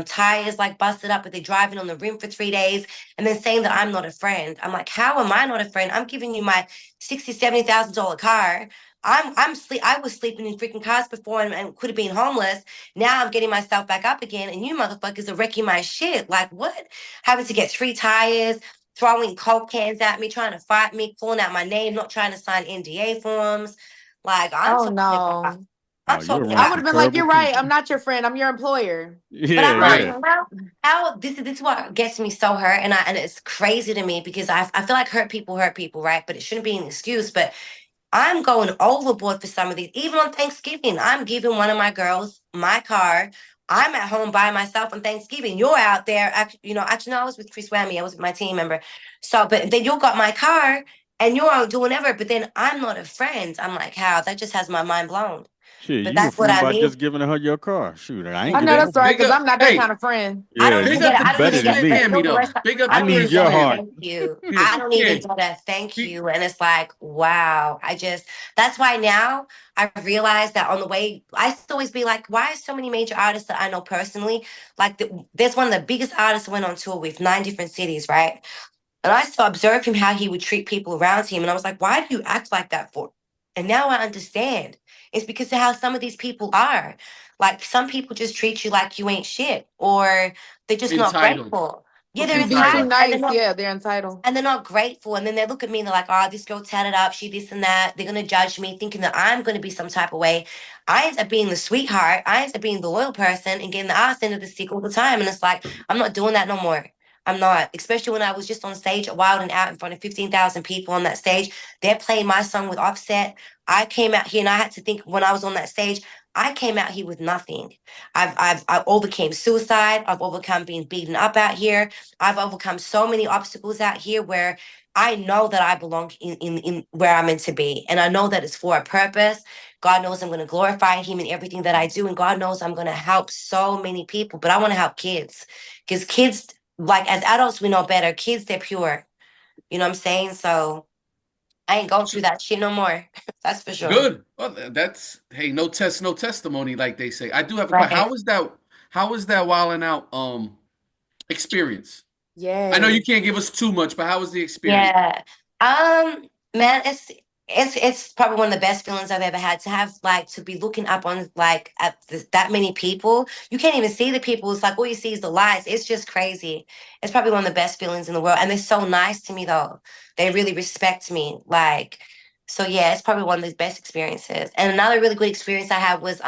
Speaker 6: tires like busted up, but they're driving on the rim for 3 days and then saying that I'm not a friend. I'm like, how am I not a friend? I'm giving you my $60,000, $70,000 car. I was sleeping in freaking cars before and could have been homeless. Now I'm getting myself back up again, and you motherfuckers are wrecking my shit. Like what? Having to get 3 tires, throwing coke cans at me, trying to fight me, calling out my name, not trying to sign NDA forms. Like
Speaker 4: Oh no.
Speaker 6: I'm
Speaker 3: Oh, you're
Speaker 6: talking
Speaker 4: I
Speaker 3: around
Speaker 6: about
Speaker 4: would
Speaker 3: some
Speaker 4: have been like,
Speaker 3: terrible
Speaker 4: you're right. I'm
Speaker 3: people.
Speaker 4: not your friend. I'm your employer.
Speaker 6: but
Speaker 3: Yeah,
Speaker 6: I'm like,
Speaker 3: yeah.
Speaker 5: Right.
Speaker 6: how this is what gets me so hurt, and it's crazy to me because I feel like hurt people, right? But it shouldn't be an excuse. But I'm going overboard for some of these. Even on Thanksgiving, I'm giving one of my girls my car. I'm at home by myself on Thanksgiving. You're out there, actually, no, I was with Chris Whammy. I was with my team member. So, but then you got my car and you're out doing whatever. But then I'm not a friend. I'm like, how? That just has my mind blown.
Speaker 3: Shit,
Speaker 6: But
Speaker 3: you a
Speaker 6: that's what
Speaker 3: friend
Speaker 6: I
Speaker 3: by
Speaker 6: mean.
Speaker 3: just giving her your car. Shoot, I ain't
Speaker 4: I
Speaker 3: get
Speaker 4: know
Speaker 3: it.
Speaker 4: that's right,
Speaker 5: Big
Speaker 4: because
Speaker 5: up.
Speaker 4: I'm not that
Speaker 5: Hey,
Speaker 4: kind of friend.
Speaker 6: I
Speaker 3: Yeah,
Speaker 6: don't
Speaker 5: big
Speaker 6: even
Speaker 5: up
Speaker 6: get
Speaker 5: the
Speaker 6: it. I don't
Speaker 3: better
Speaker 6: even
Speaker 5: Chris
Speaker 3: than
Speaker 6: get
Speaker 3: me.
Speaker 5: Whammy
Speaker 6: all the
Speaker 5: though.
Speaker 6: rest.
Speaker 5: Big up
Speaker 3: I
Speaker 5: the
Speaker 6: I don't
Speaker 3: need
Speaker 6: even
Speaker 5: Chris
Speaker 3: your
Speaker 6: get a
Speaker 3: heart.
Speaker 5: Whammy.
Speaker 6: thank you.
Speaker 5: Yeah,
Speaker 6: I don't
Speaker 5: yeah.
Speaker 6: even get a thank
Speaker 5: Be-
Speaker 6: you. And it's like, wow. That's why now I realized that on the way, I used to always be like, why are so many major artists that I know personally? Like, there's one of the biggest artists I went on tour with, 9 different cities, right? And I used to observe him how he would treat people around him. And I was like, why do you act like that for? And now I understand. It's because of how some of these people are. Like some people just treat you like you ain't shit, or they're just not
Speaker 5: entitled.
Speaker 6: grateful. Yeah,
Speaker 5: Look,
Speaker 6: they're
Speaker 4: You be too
Speaker 6: entitled,
Speaker 5: entitled.
Speaker 4: nice. Yeah, they're entitled.
Speaker 6: and they're not grateful. And then they look at me and they're like, oh, this girl tatted up, she this and that. They're gonna judge me, thinking that I'm gonna be some type of way. I end up being the sweetheart, I end up being the loyal person and getting the ass end of the stick all the time. And it's like, I'm not doing that no more. I'm not, especially when I was just on stage at Wild and Out in front of 15,000 people on that stage. They're playing my song with Offset. I came out here and I had to think when I was on that stage, I came out here with nothing. I overcame suicide. I've overcome being beaten up out here. I've overcome so many obstacles out here where I know that I belong in where I'm meant to be. And I know that it's for a purpose. God knows I'm going to glorify Him in everything that I do. And God knows I'm going to help so many people. But I want to help kids because kids, like as adults, we know better. Kids, they're pure. You know what I'm saying? So I ain't going through that shit no more. That's for sure.
Speaker 5: Good. Well, that's hey, no test, no testimony, like they say. I do have a question.
Speaker 6: Right.
Speaker 5: How was that? How was that wilding out experience? I know
Speaker 4: Yes.
Speaker 5: you can't give us too much, but how was the experience?
Speaker 6: Yeah. Man, it's probably one of the best feelings I've ever had to have like to be looking up on like at that many people. You can't even see the people. It's like all you see is the lights. It's just crazy. It's probably one of the best feelings in the world. And they're so nice to me though. They really respect me. Like, so yeah, it's probably one of the best experiences. And another really good experience I had was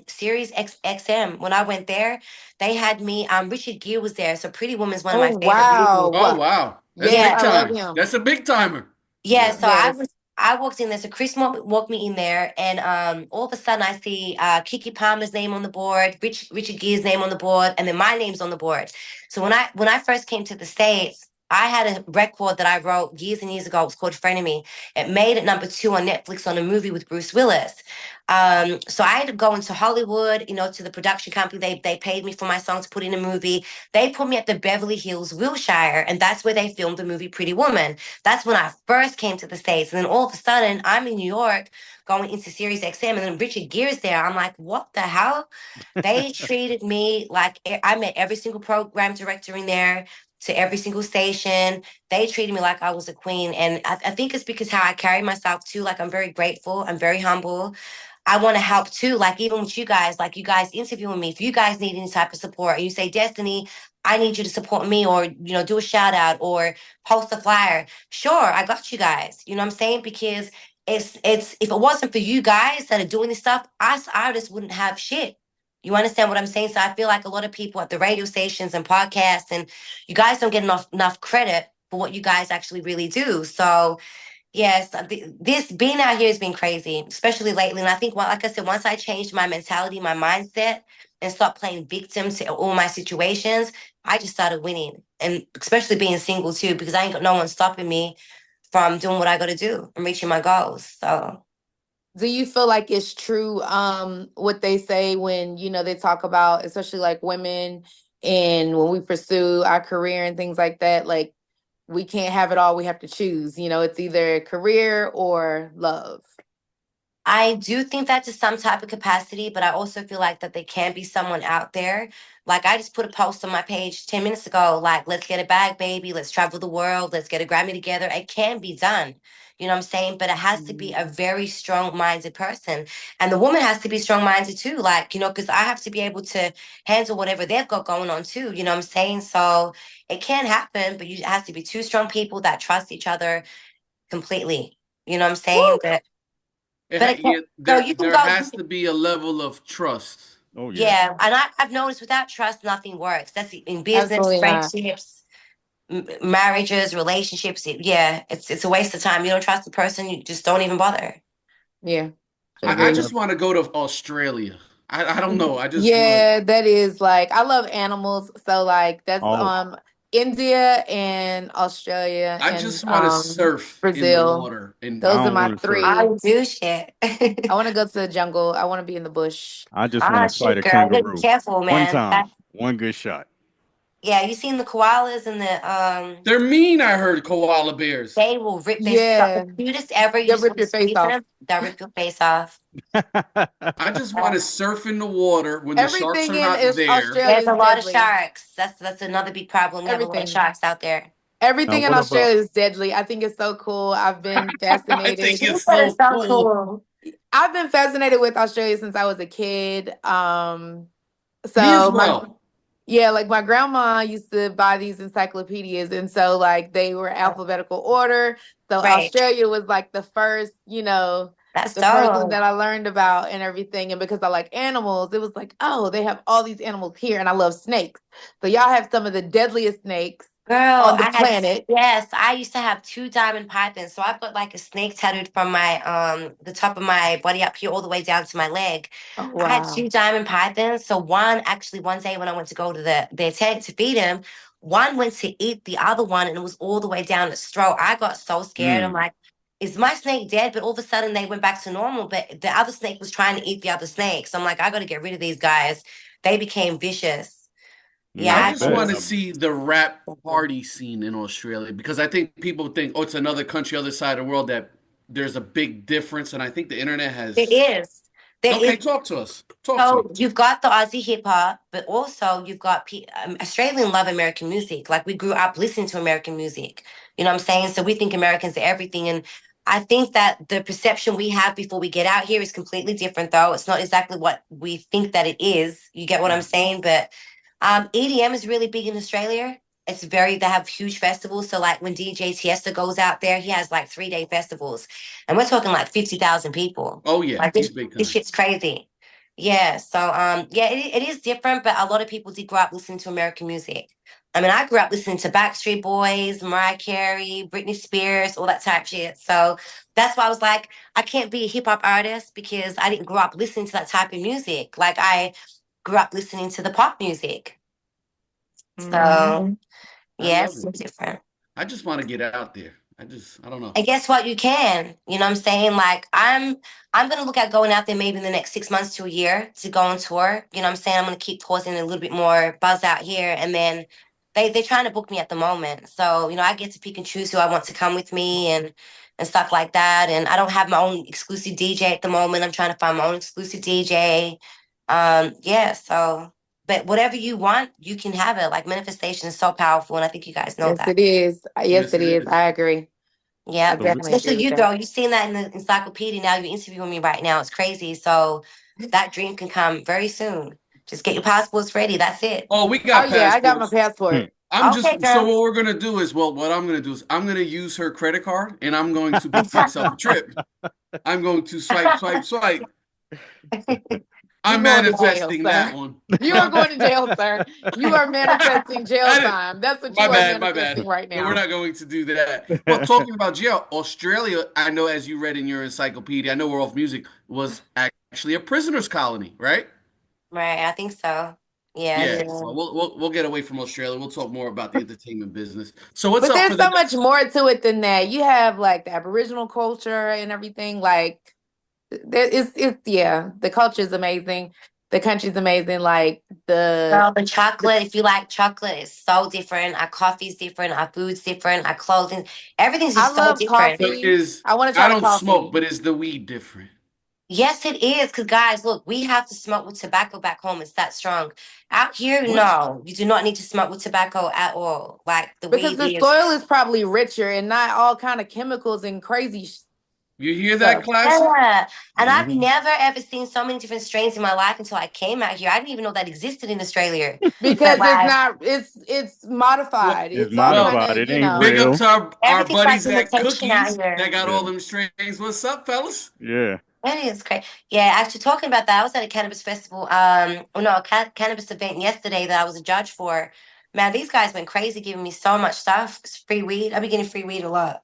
Speaker 6: Series XM. When I went there, they had me, Richard Gere was there. So Pretty Woman is one of
Speaker 4: Oh
Speaker 6: my favorite movies.
Speaker 5: Oh
Speaker 4: wow.
Speaker 5: wow, that's
Speaker 4: Yes,
Speaker 6: Yeah.
Speaker 5: big
Speaker 4: I love
Speaker 5: time.
Speaker 4: him.
Speaker 5: That's a big timer.
Speaker 6: Yeah,
Speaker 5: Yeah.
Speaker 6: so
Speaker 4: Yes.
Speaker 6: I walked in there. So Chris walked me in there, and all of a sudden I see Kiki Palmer's name on the board, Richard Gere's name on the board, and then my name's on the board. So when I first came to the States, I had a record that I wrote years and years ago. It was called Frenemy. It made it #2 on Netflix on a movie with Bruce Willis. So I had to go into Hollywood, to the production company. They paid me for my song to put in a movie. They put me at the Beverly Hills, Wilshire, and that's where they filmed the movie Pretty Woman. That's when I first came to the States. And then all of a sudden, I'm in New York going into Sirius XM, and then Richard Gere's there. I'm like, what the hell? They treated me like I met every single program director in there to every single station. They treated me like I was a queen. And I think it's because how I carry myself too. Like I'm very grateful. I'm very humble. I want to help too. Like even with you guys, like you guys interviewing me, if you guys need any type of support and you say, Destiny, I need you to support me or, do a shout out or post a flyer. Sure, I got you guys. You know what I'm saying? Because it's if it wasn't for you guys that are doing this stuff, us artists wouldn't have shit. You understand what I'm saying? So I feel like a lot of people at the radio stations and podcasts and you guys don't get enough credit for what you guys actually really do. So yes, this being out here has been crazy, especially lately. And I think, well, like I said, once I changed my mentality, my mindset, and stop playing victim to all my situations, I just started winning. And especially being single too, because I ain't got no one stopping me from doing what I got to do and reaching my goals. So,
Speaker 4: do you feel like it's true what they say when, you know, they talk about, especially like women, and when we pursue our career and things like that, like we can't have it all, we have to choose, you know, it's either career or love?
Speaker 6: I do think that to some type of capacity, but I also feel like that there can be someone out there. Like I just put a post on my page 10 minutes ago, like, let's get a bag, baby. Let's travel the world. Let's get a Grammy together. It can be done. You know what I'm saying? But it has to be a very strong minded person. And the woman has to be strong minded too. Like, you know, because I have to be able to handle whatever they've got going on too. You know what I'm saying? So it can happen, but it has to be two strong people that trust each other completely. You know what I'm saying? But it can't, so you can
Speaker 5: There
Speaker 6: go,
Speaker 5: has to be a level of trust.
Speaker 3: Oh yeah.
Speaker 6: yeah. And I've noticed without trust, nothing works. That's in business,
Speaker 4: Absolutely not.
Speaker 6: friendships, marriages, relationships. Yeah, it's a waste of time. You don't trust the person, you just don't even bother.
Speaker 4: Yeah.
Speaker 5: I
Speaker 4: Agree.
Speaker 5: just want to go to Australia. I don't know. I just would.
Speaker 4: Yeah, that is like, I love animals, so like that's
Speaker 3: Oh,
Speaker 4: India and Australia
Speaker 5: I
Speaker 4: and
Speaker 5: just want to surf in the
Speaker 4: Brazil.
Speaker 5: water and
Speaker 3: I
Speaker 4: Those are
Speaker 3: don't
Speaker 4: my
Speaker 3: want to surf.
Speaker 6: I
Speaker 4: three.
Speaker 6: do shit.
Speaker 4: I want to go to the jungle. I want to be in the bush.
Speaker 3: I just want to fight
Speaker 6: Shit,
Speaker 3: a
Speaker 6: girl. You gotta be
Speaker 3: kangaroo.
Speaker 6: careful,
Speaker 3: One
Speaker 6: man.
Speaker 3: time, one good shot.
Speaker 6: Yeah, you seen the koalas and the
Speaker 5: they're mean. I heard koala bears.
Speaker 6: they will rip their stuff.
Speaker 4: Yeah,
Speaker 6: The cutest ever. You
Speaker 4: they'll
Speaker 6: just
Speaker 4: rip
Speaker 6: want to
Speaker 4: your face
Speaker 6: squeeze
Speaker 4: off.
Speaker 6: them, they'll rip your face off.
Speaker 5: I just want to surf in the water when the sharks
Speaker 4: Everything
Speaker 5: are
Speaker 4: in
Speaker 5: not there.
Speaker 4: Australia
Speaker 6: There's
Speaker 4: is
Speaker 6: a lot of
Speaker 4: deadly.
Speaker 6: sharks. That's another big problem. We have a lot of
Speaker 4: Everything.
Speaker 6: sharks out there.
Speaker 3: Now,
Speaker 4: Everything in
Speaker 3: what about?
Speaker 4: Australia is deadly. I think it's so cool. I've been
Speaker 5: I think
Speaker 4: fascinated.
Speaker 6: You
Speaker 5: it's
Speaker 6: said it's
Speaker 5: so
Speaker 6: so
Speaker 5: cool.
Speaker 6: cool.
Speaker 4: I've been fascinated with Australia since I was a kid.
Speaker 5: Me as
Speaker 4: So
Speaker 5: well.
Speaker 4: yeah, like my grandma used to buy these encyclopedias, and so like they were alphabetical order. So
Speaker 6: Right.
Speaker 4: Australia was like the first, you know,
Speaker 6: That's
Speaker 4: the first one
Speaker 6: dope.
Speaker 4: that I learned about and everything. And because I like animals, it was like, oh, they have all these animals here, and I love snakes. So y'all have some of the deadliest snakes
Speaker 6: Girl,
Speaker 4: on the planet.
Speaker 6: yes, I used to have two diamond pythons. So I've got like a snake tattooed from my the top of my body up here all the way down to my leg.
Speaker 4: Oh
Speaker 6: I had
Speaker 4: wow.
Speaker 6: two diamond pythons. So one actually one day when I went to go to their tent to feed him, one went to eat the other one and it was all the way down its throat. I got so scared. I'm
Speaker 3: Mm,
Speaker 6: like, is my snake dead? But all of a sudden they went back to normal. But the other snake was trying to eat the other snake. So I'm like, I got to get rid of these guys. They became vicious. Yeah,
Speaker 5: I
Speaker 3: I
Speaker 5: just
Speaker 3: bet.
Speaker 5: want to see the rap party scene in Australia because I think people think, oh, it's another country, other side of the world that there's a big difference. And I think the internet
Speaker 6: there
Speaker 5: has.
Speaker 6: is. There
Speaker 5: Okay,
Speaker 6: is.
Speaker 5: talk to us. Talk to me.
Speaker 6: So you've got the Aussie hip hop, but also you've got Australian love American music. Like we grew up listening to American music. You know what I'm saying? So we think Americans are everything. And I think that the perception we have before we get out here is completely different, though. It's not exactly what we think that it is. You get what I'm saying? But EDM is really big in Australia. They have huge festivals. So like when DJ Tiesto goes out there, he has like 3 day festivals. And we're talking like 50,000 people.
Speaker 5: Oh, yeah,
Speaker 6: Like
Speaker 5: he's big
Speaker 6: this
Speaker 5: time.
Speaker 6: shit's crazy. Yeah, so yeah, it is different, but a lot of people did grow up listening to American music. I mean, I grew up listening to Backstreet Boys, Mariah Carey, Britney Spears, all that type shit. So that's why I was like, I can't be a hip hop artist because I didn't grow up listening to that type of music. Like I grew up listening to the pop music. So
Speaker 5: I
Speaker 6: yeah,
Speaker 5: love
Speaker 6: it's
Speaker 5: it.
Speaker 6: different.
Speaker 5: I just want to get out there. I don't know.
Speaker 6: And guess what? You can. You know what I'm saying? Like I'm gonna look at going out there maybe in the next 6 months to a year to go on tour. You know what I'm saying? I'm gonna keep causing a little bit more buzz out here. And then they're trying to book me at the moment. So, you know, I get to pick and choose who I want to come with me and stuff like that. And I don't have my own exclusive DJ at the moment. I'm trying to find my own exclusive DJ. Yeah, so but whatever you want, you can have it. Like manifestation is so powerful, and I think you guys know
Speaker 4: Yes,
Speaker 6: that.
Speaker 4: it is. Yes,
Speaker 5: Yes,
Speaker 4: it
Speaker 5: it
Speaker 4: is.
Speaker 5: is.
Speaker 4: I agree. I
Speaker 6: Yeah,
Speaker 3: So,
Speaker 4: definitely agree
Speaker 6: especially
Speaker 4: with
Speaker 6: you,
Speaker 4: that.
Speaker 6: girl. You've seen that in the encyclopedia. Now you're interviewing me right now. It's crazy. So that dream can come very soon. Just get your passports ready. That's it.
Speaker 5: Oh, we
Speaker 4: Oh
Speaker 5: got
Speaker 4: yeah, I got my
Speaker 5: passports.
Speaker 3: hmm,
Speaker 4: passport.
Speaker 6: Okay,
Speaker 5: So
Speaker 6: girl.
Speaker 5: what we're gonna do is, well, what I'm gonna do is I'm gonna use her credit card and I'm going to book myself a trip. I'm going to swipe, swipe, swipe.
Speaker 4: You're
Speaker 5: I'm
Speaker 4: going to jail,
Speaker 5: manifesting that
Speaker 4: sir.
Speaker 5: one.
Speaker 4: You are going to jail, sir. You are manifesting jail
Speaker 5: I didn't,
Speaker 4: time. That's what
Speaker 5: my
Speaker 4: you are
Speaker 5: bad, my bad.
Speaker 4: manifesting right
Speaker 5: No, we're
Speaker 4: now.
Speaker 5: not going to do that. Well, talking about jail, Australia, I know as you read in your encyclopedia, I know we're off music, was actually a prisoners colony, right?
Speaker 6: Right, I think so. Yeah,
Speaker 5: Yeah,
Speaker 6: so
Speaker 5: so we'll get away from Australia. We'll talk more about the entertainment business. So what's
Speaker 4: But
Speaker 5: up for
Speaker 4: there's
Speaker 5: the
Speaker 4: so much
Speaker 5: next?
Speaker 4: more to it than that. You have like the Aboriginal culture and everything. Like it's yeah, the culture is amazing. The country's amazing. Like
Speaker 6: girl, the chocolate, if you like chocolate, is so different. Our coffee's different, our food's different, our clothing, everything's
Speaker 4: I
Speaker 6: just so
Speaker 4: love
Speaker 6: different.
Speaker 5: So
Speaker 4: coffee. I want to
Speaker 5: I
Speaker 4: try the
Speaker 5: don't smoke,
Speaker 4: coffee
Speaker 5: but is the weed different?
Speaker 6: Yes, it is. Because, guys, look, we have to smoke with tobacco back home. It's that strong. Out here,
Speaker 5: What?
Speaker 6: no, you do not need to smoke with tobacco at all. Like the
Speaker 4: because
Speaker 6: weed
Speaker 4: the
Speaker 6: is.
Speaker 4: soil is probably richer and not all kind of chemicals and crazy
Speaker 5: You hear that,
Speaker 4: stuff.
Speaker 5: Klassik?
Speaker 6: Yeah. And I've
Speaker 3: Mhm.
Speaker 6: never ever seen so many different strains in my life until I came out here. I didn't even know that existed in Australia. But
Speaker 4: Because it's
Speaker 6: like
Speaker 4: not. It's
Speaker 5: Well,
Speaker 4: modified.
Speaker 3: It's
Speaker 4: It's all
Speaker 5: well,
Speaker 4: kind
Speaker 3: modified.
Speaker 4: of
Speaker 3: It ain't
Speaker 5: big up
Speaker 3: real.
Speaker 5: to our
Speaker 6: everything's like
Speaker 5: buddies at
Speaker 6: imitation out
Speaker 5: Cookies
Speaker 6: here.
Speaker 5: that got
Speaker 3: Yeah.
Speaker 5: all them strains. What's up, fellas?
Speaker 3: Yeah.
Speaker 6: It is great. Yeah, actually talking about that, I was at a cannabis festival, oh no, a cannabis event yesterday that I was a judge for. Man, these guys went crazy giving me so much stuff. It's free weed. I've been getting free weed a lot.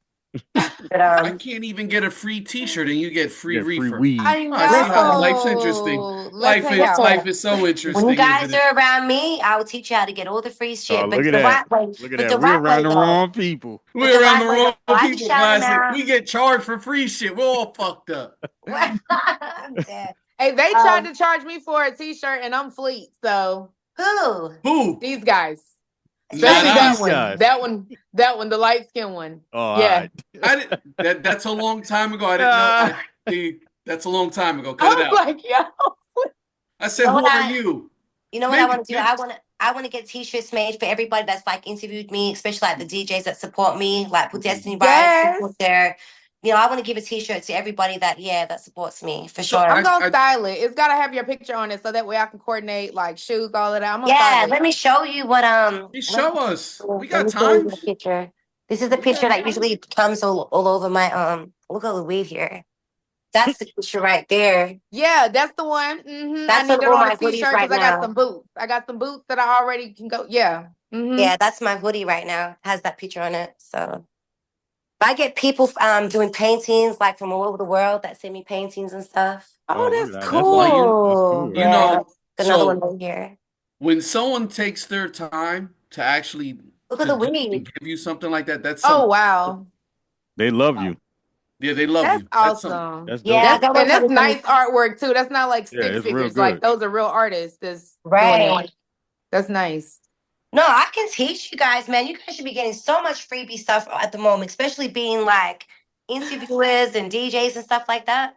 Speaker 6: But
Speaker 5: I can't even get a free T-shirt and you get free
Speaker 3: Yeah. Free
Speaker 5: reefer.
Speaker 3: weed.
Speaker 4: I
Speaker 5: Oh, I see how
Speaker 6: listen,
Speaker 5: life's interesting.
Speaker 4: know. Let's hang out.
Speaker 5: Life is so
Speaker 6: when you
Speaker 5: interesting, isn't
Speaker 6: guys
Speaker 5: it?
Speaker 6: are around me, I will teach you how to get all the free
Speaker 3: Oh,
Speaker 6: shit,
Speaker 3: look
Speaker 6: but
Speaker 3: at
Speaker 6: the
Speaker 3: that.
Speaker 6: right way.
Speaker 3: Look at
Speaker 6: But
Speaker 3: that.
Speaker 6: the
Speaker 3: We're
Speaker 6: right
Speaker 3: around
Speaker 6: way
Speaker 3: the
Speaker 6: though.
Speaker 3: wrong people.
Speaker 6: But
Speaker 5: We're
Speaker 6: the
Speaker 5: around
Speaker 6: right
Speaker 5: the
Speaker 6: way though.
Speaker 5: wrong
Speaker 6: I just
Speaker 5: people,
Speaker 6: shout them
Speaker 5: Klassik.
Speaker 6: out.
Speaker 5: We get charged for free shit. We're all fucked up.
Speaker 6: I'm dead.
Speaker 4: Hey, they tried
Speaker 6: Um,
Speaker 4: to charge me for a T-shirt, and I'm fleet. So
Speaker 6: who?
Speaker 5: Who?
Speaker 4: these guys,
Speaker 5: Not
Speaker 4: especially
Speaker 3: Who's
Speaker 4: that
Speaker 3: these
Speaker 5: us.
Speaker 4: one,
Speaker 3: guys?
Speaker 4: the light skin one.
Speaker 3: Oh, all
Speaker 4: Yeah,
Speaker 3: right.
Speaker 5: I did that's a long time ago. I didn't know.
Speaker 3: Ah.
Speaker 5: That's a long time ago.
Speaker 4: I
Speaker 5: Cut it
Speaker 4: was
Speaker 5: out.
Speaker 4: like, yeah.
Speaker 5: I
Speaker 6: You
Speaker 5: said,
Speaker 6: know
Speaker 5: who
Speaker 6: what
Speaker 5: are
Speaker 6: I?
Speaker 5: you?
Speaker 6: You know what I
Speaker 5: Maybe,
Speaker 6: want to do? I want to get t-shirts made for everybody that's like interviewed me, especially like the DJs that support me, like put Destiny Ryda's
Speaker 4: Yes,
Speaker 6: support there. I want to give a t-shirt to everybody that supports me for
Speaker 5: so
Speaker 6: sure.
Speaker 4: I'm gonna style it. It's gotta have your picture on it, so that way I can coordinate like shoes, all of that. I'm gonna style
Speaker 6: Yeah,
Speaker 4: it.
Speaker 6: let me show you what
Speaker 5: show us. We
Speaker 6: let
Speaker 5: got
Speaker 6: me show you
Speaker 5: time.
Speaker 6: the picture. This is the
Speaker 5: We got
Speaker 6: picture that
Speaker 5: time.
Speaker 6: usually comes all over my look at the weave here. That's the picture right there.
Speaker 4: Yeah, that's the one. I
Speaker 6: That's on
Speaker 4: need it
Speaker 6: all
Speaker 4: on a
Speaker 6: my hoodies
Speaker 4: T-shirt
Speaker 6: right
Speaker 4: because I got
Speaker 6: now.
Speaker 4: some boots. I got some boots that I already can go. Yeah.
Speaker 6: Yeah, that's my hoodie right now. Has that picture on it. So I get people doing paintings like from all over the world that send me paintings and stuff.
Speaker 3: Oh,
Speaker 4: Oh,
Speaker 3: look at
Speaker 4: that's
Speaker 3: that. That's nice. That's
Speaker 4: cool.
Speaker 3: cool
Speaker 5: You
Speaker 3: right there.
Speaker 6: Yeah,
Speaker 5: know,
Speaker 6: another one
Speaker 5: so
Speaker 6: right here.
Speaker 5: when someone takes their time to actually
Speaker 6: Look at
Speaker 5: to
Speaker 6: the
Speaker 5: do and
Speaker 6: weed.
Speaker 5: give you something like that, that's
Speaker 4: Oh,
Speaker 5: something.
Speaker 4: wow.
Speaker 3: They love you.
Speaker 5: Yeah, they love
Speaker 4: That's
Speaker 5: you. That's something.
Speaker 4: awesome.
Speaker 3: That's dope.
Speaker 6: Yeah, I got one
Speaker 4: That's
Speaker 6: coming from
Speaker 4: nice artwork too. That's not like
Speaker 3: Yeah,
Speaker 4: stick
Speaker 3: it's real
Speaker 4: figures. Like
Speaker 3: good.
Speaker 4: those are real artists that's doing
Speaker 6: right.
Speaker 4: it. That's nice.
Speaker 6: No, I can teach you guys, man. You guys should be getting so much freebie stuff at the moment, especially being like interviewers and DJs and stuff like that.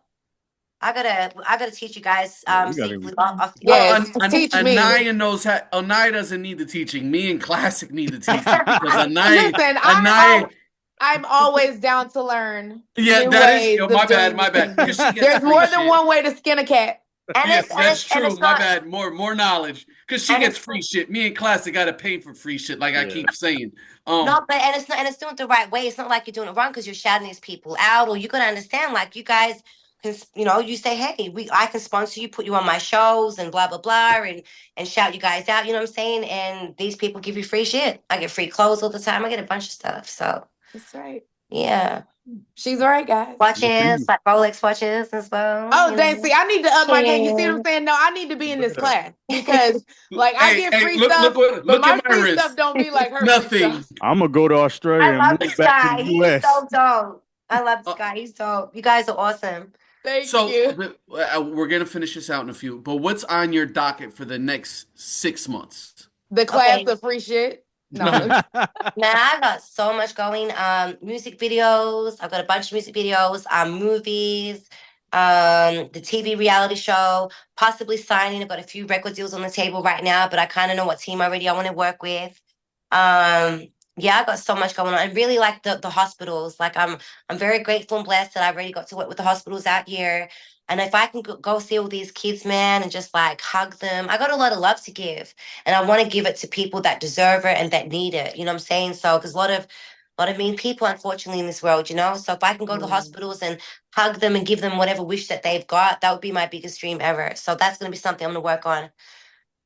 Speaker 6: I gotta teach you guys
Speaker 3: Yeah, we got
Speaker 6: safely
Speaker 3: to.
Speaker 6: off
Speaker 5: Well,
Speaker 4: Yes, teach me.
Speaker 5: Anaya knows how. Anaya doesn't need the teaching. Me and Klassik need the teaching because
Speaker 4: Listen,
Speaker 5: Anaya,
Speaker 4: I'm always down to learn
Speaker 5: yeah,
Speaker 4: new
Speaker 5: that is.
Speaker 4: ways
Speaker 5: Yo,
Speaker 4: of doing
Speaker 5: my bad.
Speaker 4: things.
Speaker 5: Because she gets
Speaker 4: There's
Speaker 5: free
Speaker 4: more than
Speaker 5: shit.
Speaker 4: one way to skin a cat.
Speaker 6: and
Speaker 5: Yes,
Speaker 6: it's and
Speaker 5: that's
Speaker 6: it's and
Speaker 5: true.
Speaker 6: it's
Speaker 5: My
Speaker 6: not
Speaker 5: bad. More knowledge. Because she
Speaker 6: and
Speaker 5: gets
Speaker 6: it's
Speaker 5: free shit. Me and Klassik got to pay for free shit, like I
Speaker 3: Yeah.
Speaker 5: keep saying.
Speaker 6: no, but and it's not and it's doing it the right way. It's not like you're doing it wrong because you're shouting these people out, or you gotta understand, like you guys can, you say, hey, I can sponsor you, put you on my shows, and blah blah blah, and shout you guys out. You know what I'm saying? And these people give you free shit. I get free clothes all the time. I get a bunch of stuff. So
Speaker 4: That's right.
Speaker 6: yeah,
Speaker 4: She's right, guys.
Speaker 3: We'll see
Speaker 6: watches
Speaker 3: you.
Speaker 6: like Rolex watches as well.
Speaker 4: Oh, dang. See, I need to up my game. You see what I'm
Speaker 6: Yeah.
Speaker 4: saying? No, I need to be in
Speaker 3: Look
Speaker 4: this
Speaker 3: at that.
Speaker 4: class because, like, I
Speaker 5: Hey,
Speaker 4: get
Speaker 5: hey,
Speaker 4: free stuff, but
Speaker 5: look
Speaker 4: my
Speaker 5: at my
Speaker 4: free stuff
Speaker 5: wrist.
Speaker 4: don't be like her free
Speaker 5: Nothing.
Speaker 4: stuff.
Speaker 3: I'm gonna go to
Speaker 6: I
Speaker 3: Australia and
Speaker 6: love
Speaker 3: move
Speaker 6: this
Speaker 3: back to
Speaker 6: guy.
Speaker 3: the
Speaker 6: He is
Speaker 3: U.S.
Speaker 6: so dope. I love this
Speaker 5: Uh,
Speaker 6: guy. He's dope. You guys are awesome.
Speaker 4: Thank
Speaker 5: so
Speaker 4: you.
Speaker 5: we're gonna finish this out in a few. But what's on your docket for the next 6 months?
Speaker 4: The class
Speaker 6: Okay.
Speaker 4: of free shit. No,
Speaker 5: No.
Speaker 6: Man, I got so much going. Music videos. I've got a bunch of music videos, movies, the TV reality show, possibly signing. I've got a few record deals on the table right now, but I kind of know what team already I want to work with. Yeah, I got so much going on. I really like the hospitals. Like I'm very grateful and blessed that I've already got to work with the hospitals out here. And if I can go see all these kids, man, and just like hug them, I got a lot of love to give, and I want to give it to people that deserve it and that need it. You know what I'm saying? So, because a lot of mean people, unfortunately, in this world, So, if I can go to the hospitals and hug them and give them whatever wish that they've got, that would be my biggest dream ever. So, that's going to be something I'm going to work on.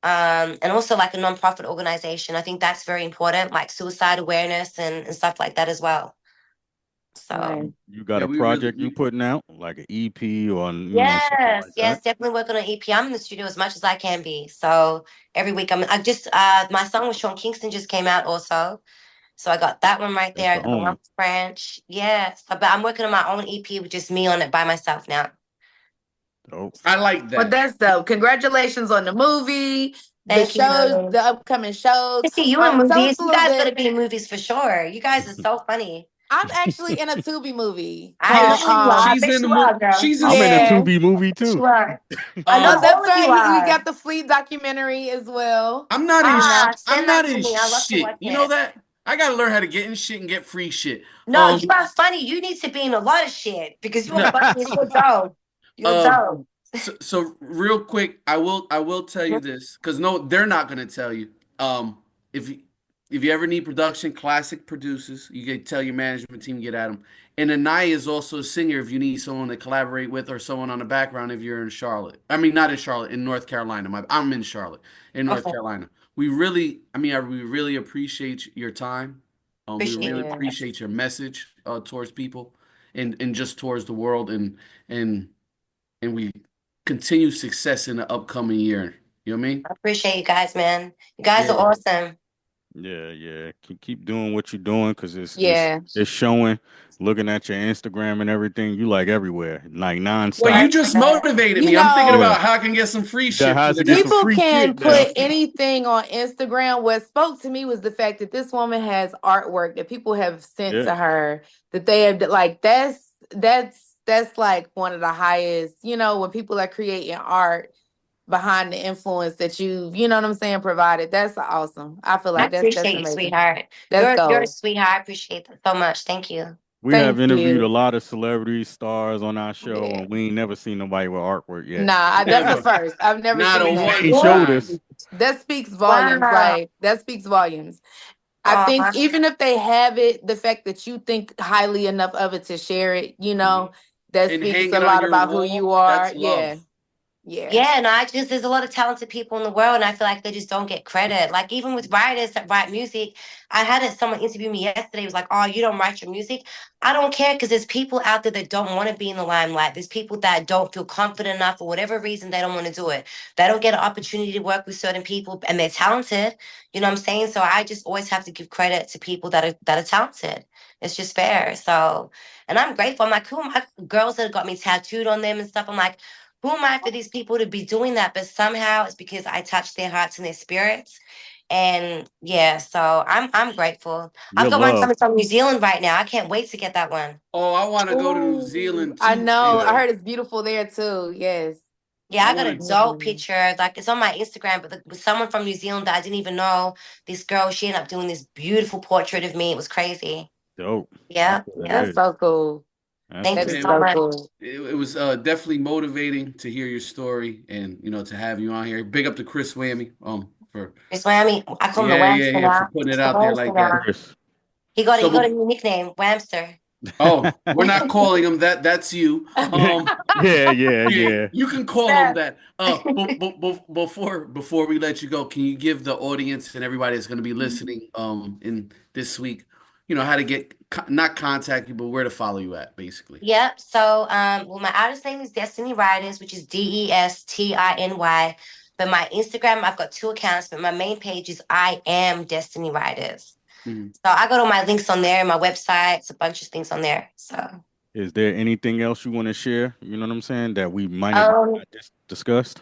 Speaker 6: And also like a nonprofit organization. I think that's very important, like suicide awareness and stuff like that as well. So
Speaker 4: Nice.
Speaker 3: You got
Speaker 5: Yeah,
Speaker 3: a
Speaker 5: we really
Speaker 3: project you putting out, like an EP or something
Speaker 6: yes,
Speaker 3: like
Speaker 6: yes,
Speaker 3: that?
Speaker 6: definitely working on EP. I'm in the studio as much as I can be. So every week I just my song with Sean Kingston just came out also. So I got that one right
Speaker 3: That's
Speaker 6: there. I
Speaker 3: the
Speaker 6: got the one
Speaker 3: homie.
Speaker 6: with French. Yes. But I'm working on my own EP with just me on it by myself now.
Speaker 3: Dope.
Speaker 5: I like
Speaker 4: Well,
Speaker 5: that.
Speaker 4: that's dope. Congratulations on the movie, the
Speaker 6: Thank
Speaker 4: shows,
Speaker 6: you.
Speaker 4: the upcoming shows.
Speaker 6: I see you in
Speaker 4: Tell us
Speaker 6: movies.
Speaker 4: a
Speaker 6: You
Speaker 4: little
Speaker 6: guys
Speaker 4: bit.
Speaker 6: gotta be in movies for sure. You guys are so funny.
Speaker 4: I'm actually in a Tubi movie
Speaker 6: I
Speaker 5: Yeah,
Speaker 6: know
Speaker 4: called
Speaker 6: you are. I
Speaker 5: she's
Speaker 6: bet
Speaker 5: in the
Speaker 6: you are, girl.
Speaker 5: she's in
Speaker 3: I'm in a
Speaker 4: yeah.
Speaker 5: several.
Speaker 3: Tubi movie
Speaker 6: Bet
Speaker 3: too.
Speaker 6: you are. I know
Speaker 4: Oh,
Speaker 5: Um,
Speaker 4: that's
Speaker 6: all of you
Speaker 4: right. We
Speaker 6: are.
Speaker 4: got the Fleet documentary as well.
Speaker 5: I'm
Speaker 6: Send
Speaker 5: not
Speaker 6: that to
Speaker 5: in
Speaker 6: me. I love to
Speaker 5: shit.
Speaker 6: watch
Speaker 5: You know
Speaker 6: it.
Speaker 5: that? I gotta learn how to get in shit and get free shit.
Speaker 6: No, you are funny. You need to be in a lot of shit because you are
Speaker 5: No.
Speaker 6: funny. You're dope. You're
Speaker 5: Um,
Speaker 6: dope.
Speaker 5: so real quick, I will tell you this because no, they're not gonna tell you. If you ever need production, Klassik produces. You can tell your management team, get at them. And Anaya is also a singer. If you need someone to collaborate with or someone on the background, if you're in Charlotte, I mean not in Charlotte, in North Carolina. I'm in Charlotte, in North
Speaker 6: Okay.
Speaker 5: Carolina. We really appreciate your time. We
Speaker 6: Appreciate
Speaker 5: really
Speaker 6: it.
Speaker 4: Yeah.
Speaker 5: appreciate your message towards people and just towards the world and and we continue success in the upcoming year. You know what I mean?
Speaker 6: I appreciate you guys, man. You guys
Speaker 5: Yeah.
Speaker 6: are awesome.
Speaker 3: Yeah, yeah. Keep doing what you're doing because
Speaker 4: Yeah.
Speaker 3: it's showing. Looking at your Instagram and everything, you like everywhere, like
Speaker 5: Well,
Speaker 3: nonstop.
Speaker 5: you just motivated
Speaker 4: You
Speaker 5: me. I'm thinking
Speaker 3: Yeah,
Speaker 4: know,
Speaker 5: about how I can get some free
Speaker 3: that
Speaker 5: shit from
Speaker 3: has
Speaker 5: the
Speaker 3: to get some
Speaker 5: dude.
Speaker 4: people
Speaker 3: free
Speaker 4: can
Speaker 3: shit now.
Speaker 4: put anything on Instagram. What spoke to me was the fact that this woman has artwork that people have sent
Speaker 3: Yeah,
Speaker 4: to her that they have like that's like one of the highest, when people are creating art behind the influence that you know what I'm saying, provided. That's awesome. I feel
Speaker 6: I
Speaker 4: like that's
Speaker 6: appreciate you,
Speaker 4: amazing.
Speaker 6: sweetheart.
Speaker 4: That's
Speaker 6: You're a
Speaker 4: gold.
Speaker 6: sweetheart. I appreciate that so much. Thank you.
Speaker 3: we have
Speaker 4: Thank
Speaker 3: interviewed a
Speaker 4: you.
Speaker 3: lot of celebrities, stars on our show,
Speaker 4: Yeah.
Speaker 3: and we ain't never seen nobody with artwork yet.
Speaker 4: Nah, that's a
Speaker 5: Never.
Speaker 4: first. I've never
Speaker 5: Not a
Speaker 4: seen that.
Speaker 5: one
Speaker 3: They showed
Speaker 5: time.
Speaker 3: us.
Speaker 4: That speaks volumes.
Speaker 6: Wow.
Speaker 4: Like that speaks volumes. I think
Speaker 6: Aw.
Speaker 4: even if they have it, the fact that you think highly enough of it to share it,
Speaker 5: Mhm.
Speaker 4: that
Speaker 5: And
Speaker 4: speaks a
Speaker 5: hanging on
Speaker 4: lot
Speaker 5: your
Speaker 4: about who you
Speaker 5: wall,
Speaker 4: are.
Speaker 5: that's
Speaker 4: Yeah.
Speaker 5: love.
Speaker 4: Yeah.
Speaker 6: Yeah, no, there's a lot of talented people in the world, and I feel like they just don't get credit. Like even with writers that write music, I had someone interview me yesterday. Was like, "Oh, you don't write your music." I don't care because there's people out there that don't want to be in the limelight. There's people that don't feel confident enough for whatever reason they don't want to do it. They don't get an opportunity to work with certain people, and they're talented. You know what I'm saying? So I just always have to give credit to people that are talented. It's just fair. So, and I'm grateful. I'm like, who am I? Girls that have got me tattooed on them and stuff. I'm like, who am I for these people to be doing that? But somehow it's because I touch their hearts and their spirits. And yeah, so I'm grateful. I've
Speaker 3: Your
Speaker 6: got one
Speaker 3: love.
Speaker 6: coming from New Zealand right now. I can't wait to get that one.
Speaker 5: Oh, I want to go to New
Speaker 4: Ooh,
Speaker 5: Zealand
Speaker 4: I
Speaker 5: too.
Speaker 4: know. I
Speaker 3: Yeah.
Speaker 4: heard it's beautiful there too. Yes.
Speaker 6: Yeah,
Speaker 5: I
Speaker 6: I got
Speaker 5: want
Speaker 6: a
Speaker 5: to.
Speaker 6: dope
Speaker 4: Mhm.
Speaker 6: picture. Like it's on my Instagram, but with someone from New Zealand that I didn't even know. This girl, she ended up doing this beautiful portrait of me. It was crazy.
Speaker 3: Dope.
Speaker 6: Yeah,
Speaker 3: That's what it
Speaker 6: yeah.
Speaker 4: That's
Speaker 3: is.
Speaker 4: so cool.
Speaker 3: That's
Speaker 6: Thank
Speaker 3: what
Speaker 4: That
Speaker 6: you
Speaker 3: it
Speaker 4: is
Speaker 6: so
Speaker 3: is.
Speaker 4: so
Speaker 6: much.
Speaker 4: cool.
Speaker 5: It was definitely motivating to hear your story and to have you on here. Big up to Chris Whammy for
Speaker 6: It's Miami. I call him the
Speaker 5: yeah
Speaker 6: Whamster
Speaker 5: for
Speaker 6: now.
Speaker 5: putting it
Speaker 6: It's the
Speaker 5: out there
Speaker 6: Whamster
Speaker 5: like that.
Speaker 6: now.
Speaker 3: Chris.
Speaker 6: He got a
Speaker 5: So
Speaker 6: new nickname, Whamster.
Speaker 5: oh, we're not calling him that. That's you.
Speaker 3: Yeah, yeah,
Speaker 5: Yeah,
Speaker 3: yeah.
Speaker 5: you can call him
Speaker 6: Yeah.
Speaker 5: that. Before we let you go, can you give the audience and everybody that's going to be listening in this week, how to get not contact you, but where to follow you at, basically.
Speaker 6: Yep. So, well, my artist name is Destiny Riders, which is DESTINY. But my Instagram, I've got two accounts, but my main page is I am Destiny Riders.
Speaker 5: Mhm.
Speaker 6: So I got all my links on there, my websites, a bunch of things on there. So,
Speaker 3: Is there anything else you want to share? You know what I'm saying? That we might have
Speaker 6: um,
Speaker 3: not discussed?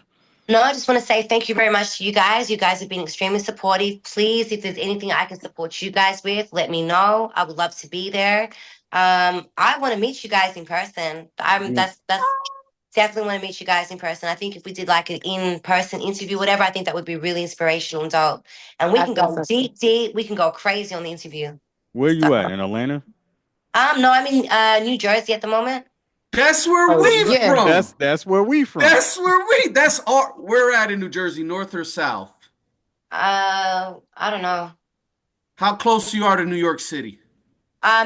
Speaker 6: no, I just want to say thank you very much to you guys. You guys have been extremely supportive. Please, if there's anything I can support you guys with, let me know. I would love to be there. I want to meet you guys in person.
Speaker 3: Mm.
Speaker 6: That's definitely want to meet you guys in person. I think if we did like an in-person interview, whatever, I think that would be really inspirational and dope. And we
Speaker 4: I
Speaker 6: can
Speaker 4: think
Speaker 6: go
Speaker 4: so too.
Speaker 6: deep, deep. We can go crazy on the interview.
Speaker 3: Where
Speaker 6: So,
Speaker 3: you at in Atlanta?
Speaker 6: no, I'm in New Jersey at the moment.
Speaker 5: That's where
Speaker 4: Oh
Speaker 5: we
Speaker 4: yeah.
Speaker 5: from.
Speaker 3: That's where we from.
Speaker 5: That's where we. That's our. We're at in New Jersey, north or south.
Speaker 6: I don't know.
Speaker 5: How close you are to New York City?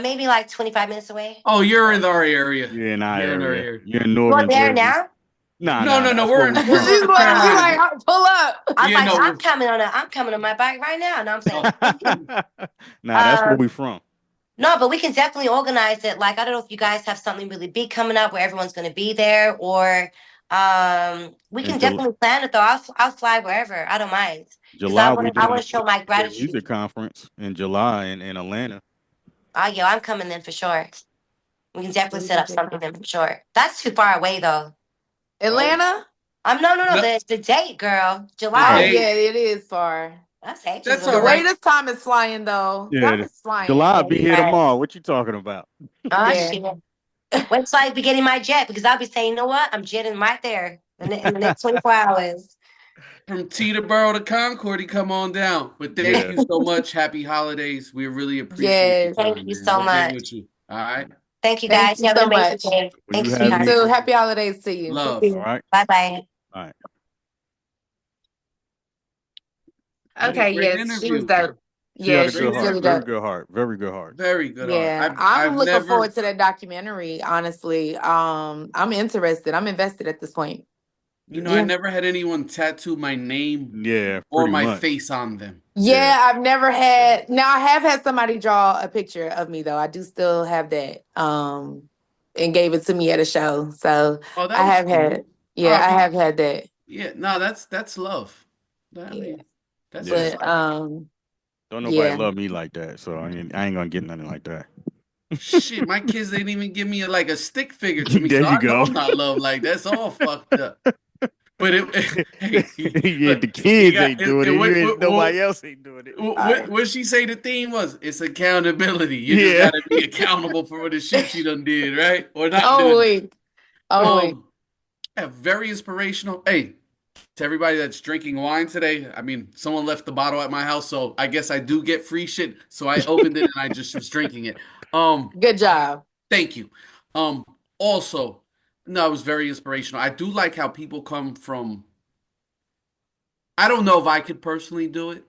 Speaker 6: Maybe like 25 minutes away.
Speaker 5: Oh, you're in our area.
Speaker 3: You're in our
Speaker 5: You're in our
Speaker 3: area.
Speaker 5: area.
Speaker 3: You're in
Speaker 6: You are
Speaker 3: northern
Speaker 6: there
Speaker 3: Jersey.
Speaker 6: now?
Speaker 3: Nah,
Speaker 5: No,
Speaker 3: nah,
Speaker 5: no, no.
Speaker 3: that's where we
Speaker 5: We're
Speaker 3: from.
Speaker 4: She's
Speaker 5: North
Speaker 4: like, she
Speaker 5: Carolina.
Speaker 4: like, pull up.
Speaker 6: I was
Speaker 5: Yeah,
Speaker 6: like,
Speaker 5: no.
Speaker 6: I'm coming on my bike right now. No, I'm saying.
Speaker 5: Oh,
Speaker 3: Nah, that's where
Speaker 6: um,
Speaker 3: we from.
Speaker 6: No, but we can definitely organize it. Like, I don't know if you guys have something really big coming up where everyone's going to be there, or we can definitely plan it though. I'll fly wherever. I don't mind because
Speaker 3: July we
Speaker 6: I
Speaker 3: doing
Speaker 6: want to show my
Speaker 3: the music
Speaker 6: gratitude.
Speaker 3: conference in July in Atlanta.
Speaker 6: Oh, yo, I'm coming then for sure. We can definitely set up
Speaker 4: Music
Speaker 6: something then for sure. That's too far away though.
Speaker 4: Atlanta?
Speaker 6: No.
Speaker 5: No,
Speaker 6: The date, girl.
Speaker 5: the
Speaker 4: Oh
Speaker 6: July.
Speaker 5: date.
Speaker 4: yeah, it is far.
Speaker 6: That's ages
Speaker 5: That's
Speaker 6: away.
Speaker 5: all right.
Speaker 4: Rada's time is flying though.
Speaker 3: Yeah,
Speaker 4: Time is flying.
Speaker 3: July
Speaker 6: Yeah,
Speaker 3: be
Speaker 6: you're
Speaker 3: here
Speaker 6: right.
Speaker 3: tomorrow. What you talking about?
Speaker 6: Oh,
Speaker 4: Yeah.
Speaker 6: shit. Wait till I be getting my jet because I'll be saying, you know what? I'm jetting right there in the next 24 hours.
Speaker 5: From Teterboro to Concord, he come on down. But thank
Speaker 3: Yeah.
Speaker 5: you so much. Happy holidays. We really appreciate
Speaker 4: Yes.
Speaker 5: your
Speaker 6: Thank
Speaker 5: time,
Speaker 6: you
Speaker 5: man.
Speaker 6: so
Speaker 5: Love being
Speaker 6: much.
Speaker 5: with you. All right.
Speaker 6: Thank you
Speaker 4: Thank
Speaker 6: guys.
Speaker 4: you
Speaker 6: Have an
Speaker 4: so
Speaker 6: amazing
Speaker 4: much.
Speaker 6: day.
Speaker 3: Will
Speaker 6: Thank
Speaker 3: you
Speaker 6: you,
Speaker 3: have
Speaker 4: You
Speaker 6: sweetheart.
Speaker 4: too.
Speaker 3: any?
Speaker 4: Happy holidays to you.
Speaker 5: Love.
Speaker 3: All right.
Speaker 6: Bye bye.
Speaker 3: All right.
Speaker 4: Okay,
Speaker 5: Great
Speaker 4: yes, she was
Speaker 5: interview.
Speaker 4: dope.
Speaker 3: She had
Speaker 4: Yeah,
Speaker 3: a
Speaker 4: she
Speaker 3: good
Speaker 4: was
Speaker 5: Great
Speaker 3: heart.
Speaker 4: really
Speaker 5: interview.
Speaker 3: Very
Speaker 4: dope.
Speaker 3: good heart. Very good heart.
Speaker 5: Very good art.
Speaker 4: Yeah, I'm
Speaker 5: I've
Speaker 4: looking
Speaker 5: never
Speaker 4: forward to that documentary, honestly. I'm interested. I'm invested at this point.
Speaker 5: You know, I
Speaker 4: Yeah.
Speaker 5: never had anyone tattoo my name
Speaker 3: Yeah,
Speaker 5: or
Speaker 3: pretty
Speaker 5: my
Speaker 3: much.
Speaker 5: face on them.
Speaker 4: Yeah, I've never had. Now I have had somebody draw a picture of me though. I do still have that. And gave it to me at a show. So
Speaker 5: Oh, that
Speaker 4: I
Speaker 5: was
Speaker 4: have had.
Speaker 5: cool.
Speaker 4: Yeah, I
Speaker 5: I
Speaker 4: have had that.
Speaker 5: yeah, no, that's love. I
Speaker 4: Yeah,
Speaker 5: mean, that's
Speaker 3: Yeah.
Speaker 5: what's
Speaker 4: but
Speaker 5: up.
Speaker 3: Don't nobody
Speaker 4: yeah.
Speaker 3: love me like that, so I ain't gonna get nothing like that.
Speaker 5: Shit, my kids didn't even give me like a stick figure to me,
Speaker 3: There
Speaker 5: so
Speaker 3: you
Speaker 5: I know
Speaker 3: go.
Speaker 5: I'm not loved like that's all fucked up. But hey,
Speaker 3: Yeah,
Speaker 5: look,
Speaker 3: the
Speaker 5: you
Speaker 3: kids
Speaker 5: got
Speaker 3: ain't doing it. You ain't, nobody else ain't doing it.
Speaker 4: All right.
Speaker 5: what she say the theme was? It's accountability. You just
Speaker 3: Yeah.
Speaker 5: got to be accountable for the shit you done did, right? Or not doing.
Speaker 4: Only. Only.
Speaker 5: Yeah, very inspirational. Hey, to everybody that's drinking wine today, I mean, someone left the bottle at my house, so I guess I do get free shit. So I opened it and I just was drinking it.
Speaker 4: Good job.
Speaker 5: Thank you. Um, Also, no, it was very inspirational. I do like how people come from. I don't know if I could personally do it.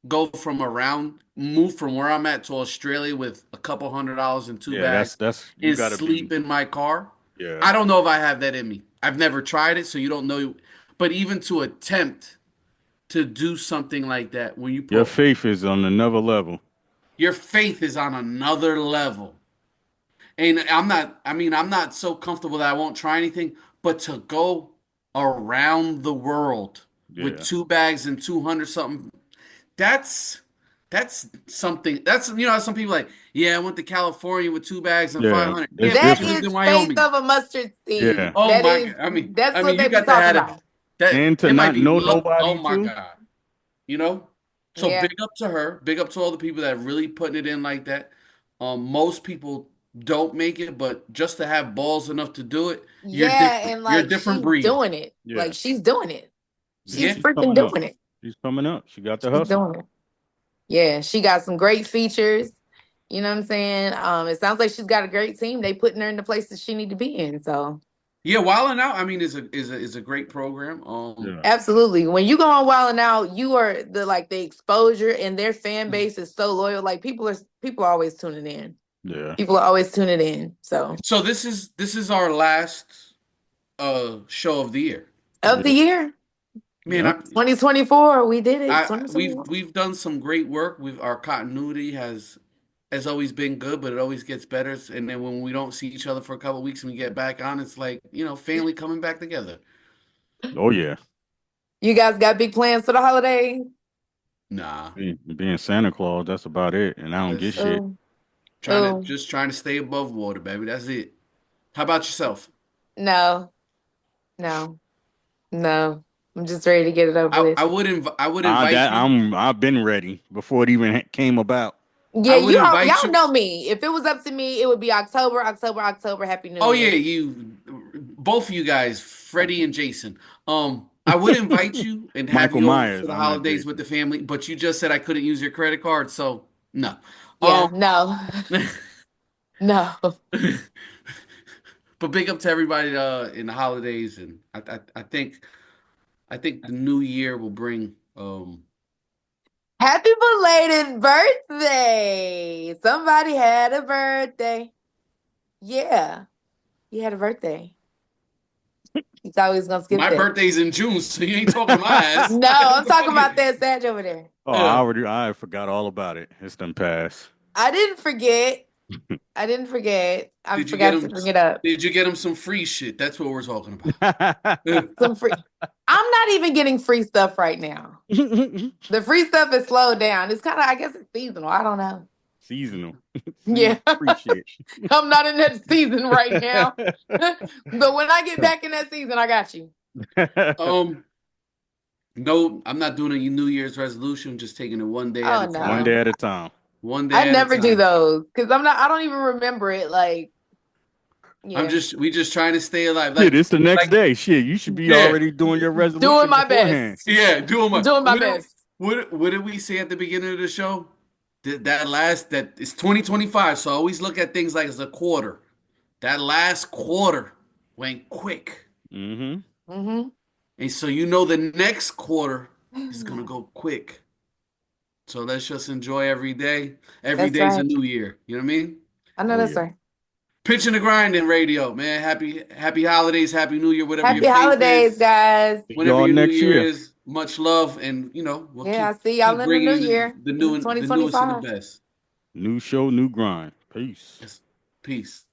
Speaker 5: Go from around, move from where I'm at to Australia with a couple $100 in two
Speaker 3: Yeah,
Speaker 5: bags
Speaker 3: that's you
Speaker 5: and
Speaker 3: gotta be.
Speaker 5: sleep in my car.
Speaker 3: Yeah.
Speaker 5: I don't know if I have that in me. I've never tried it, so you don't know. But even to attempt to do something like that, when you
Speaker 3: Your
Speaker 5: put
Speaker 3: faith is on another level.
Speaker 5: your faith is on another level. And I'm not so comfortable that I won't try anything, but to go around the world with
Speaker 3: Yeah.
Speaker 5: two bags and 200 something, that's that's something. That's some people like, yeah, I went to California with two bags and
Speaker 3: Yeah.
Speaker 5: 500.
Speaker 3: It's
Speaker 5: Yeah, but
Speaker 4: That
Speaker 5: you lived
Speaker 3: different.
Speaker 5: in
Speaker 4: is faith
Speaker 5: Wyoming.
Speaker 4: of a mustard seed.
Speaker 3: Yeah.
Speaker 5: Oh
Speaker 4: That
Speaker 5: my
Speaker 4: is
Speaker 5: God.
Speaker 4: that's what
Speaker 5: You
Speaker 4: they be
Speaker 5: got to
Speaker 4: talking
Speaker 5: have
Speaker 4: about.
Speaker 5: that.
Speaker 3: And to
Speaker 5: It might
Speaker 3: not
Speaker 5: be
Speaker 3: know
Speaker 5: oh
Speaker 3: nobody
Speaker 5: my
Speaker 3: too.
Speaker 5: God. You know? So
Speaker 4: Yeah.
Speaker 5: big up to her. Big up to all the people that are really putting it in like that. Most people don't make it, but just to have balls enough to do it, you're
Speaker 4: Yeah,
Speaker 5: different.
Speaker 4: and
Speaker 5: You're a
Speaker 4: like
Speaker 5: different
Speaker 4: she's
Speaker 5: breed.
Speaker 4: doing it.
Speaker 3: Yeah.
Speaker 4: Like she's doing it.
Speaker 3: Yeah,
Speaker 4: She's
Speaker 5: Yeah.
Speaker 3: she's
Speaker 4: freaking
Speaker 3: coming up.
Speaker 4: doing it.
Speaker 3: She's coming up. She got the
Speaker 4: She's
Speaker 3: hustle.
Speaker 4: doing it. Yeah, she got some great features. You know what I'm saying? It sounds like she's got a great team. They putting her in the places she need to be in. So
Speaker 5: Yeah, Wild 'N Out, I mean, is a great program.
Speaker 3: Yeah.
Speaker 4: absolutely. When you go on Wild and Out, you are the exposure, and their fan
Speaker 5: Mm-hmm.
Speaker 4: base is so loyal. Like people are always tuning in.
Speaker 3: Yeah.
Speaker 4: People are always tuning in. So
Speaker 5: So this is our last show of the year.
Speaker 4: of the
Speaker 3: Yeah.
Speaker 4: year,
Speaker 5: Man,
Speaker 3: Yep.
Speaker 4: 2024, we did it.
Speaker 5: we've
Speaker 4: 2024.
Speaker 5: we've done some great work. Our continuity has always been good, but it always gets better. And then when we don't see each other for a couple of weeks and we get back on, it's like, family coming back together.
Speaker 3: Oh yeah.
Speaker 4: You guys got big plans for the holiday?
Speaker 5: Nah,
Speaker 3: Being Santa Claus, that's about it. And I don't get
Speaker 5: that's it.
Speaker 3: shit.
Speaker 4: Oh,
Speaker 5: Trying to
Speaker 4: oh,
Speaker 5: just trying to stay above water, baby. That's it. How about yourself?
Speaker 4: no, no, no. I'm just ready to get it over
Speaker 5: I,
Speaker 4: with.
Speaker 5: I would invite you.
Speaker 3: I've been ready before it even came about.
Speaker 4: Yeah,
Speaker 5: I would invite
Speaker 4: y'all
Speaker 5: you.
Speaker 4: know me. If it was up to me, it would be October, October, October. Happy New
Speaker 5: Oh
Speaker 4: Year.
Speaker 5: yeah, both of you guys, Freddie and Jason. I would invite you and have
Speaker 3: Michael
Speaker 5: you over for
Speaker 3: Myers.
Speaker 5: the
Speaker 3: I'm not
Speaker 5: holidays with
Speaker 3: Jason.
Speaker 5: the family, but you just said I couldn't use your credit card, so no.
Speaker 4: Yeah, no, no.
Speaker 5: But big up to everybody in the holidays, and I think the new year will bring.
Speaker 4: Happy belated birthday. Somebody had a birthday. Yeah, you had a birthday. You thought we was gonna skip
Speaker 5: My
Speaker 4: that.
Speaker 5: birthday's in June, so you ain't talking to my ass.
Speaker 4: No,
Speaker 5: What
Speaker 4: I'm
Speaker 5: the
Speaker 4: talking
Speaker 5: fuck
Speaker 4: about
Speaker 5: is-
Speaker 4: that Sag over there.
Speaker 3: Oh, I forgot all about it. It's done passed.
Speaker 4: I didn't forget. I didn't forget. I
Speaker 5: Did you get
Speaker 4: forgot to
Speaker 5: him?
Speaker 4: bring it up.
Speaker 5: Did you get him some free shit? That's what we're talking about.
Speaker 4: Some free. I'm not even getting free stuff right now. The free stuff is slowed down. It's kind of, I guess, it's seasonal. I don't know.
Speaker 3: Seasonal.
Speaker 4: Yeah.
Speaker 3: Appreciate.
Speaker 4: I'm not in that season right now. But when I get back in that season, I got you.
Speaker 5: No, I'm not doing a New Year's resolution. Just taking it one day at a time.
Speaker 3: One day at a time.
Speaker 5: One day.
Speaker 4: I never do those because I don't even remember it. Like, yeah.
Speaker 5: We just trying to stay alive.
Speaker 3: Like, it's the next day. Shit, you should be already doing your resolution.
Speaker 4: Doing my
Speaker 3: beforehand.
Speaker 4: best.
Speaker 5: Yeah, doing my
Speaker 4: best.
Speaker 5: What did we say at the beginning of the show? That it's 2025. So I always look at things like as a quarter. That last quarter went quick.
Speaker 3: Mm-hmm.
Speaker 4: Mm-hmm.
Speaker 5: And so the next quarter is gonna go quick. So let's just enjoy every day. Every day's a new year. You know what I mean?
Speaker 4: I know that's right.
Speaker 5: Pitchin the Grindin radio, man. Happy holidays, happy New Year, whatever
Speaker 4: happy
Speaker 5: your faith
Speaker 4: holidays,
Speaker 5: is.
Speaker 4: guys.
Speaker 5: Whatever your New Year is, much love, and we'll
Speaker 4: I see y'all in the new year.
Speaker 5: The newest and the best.
Speaker 3: New show, new grind. Peace.
Speaker 5: Yes. Peace.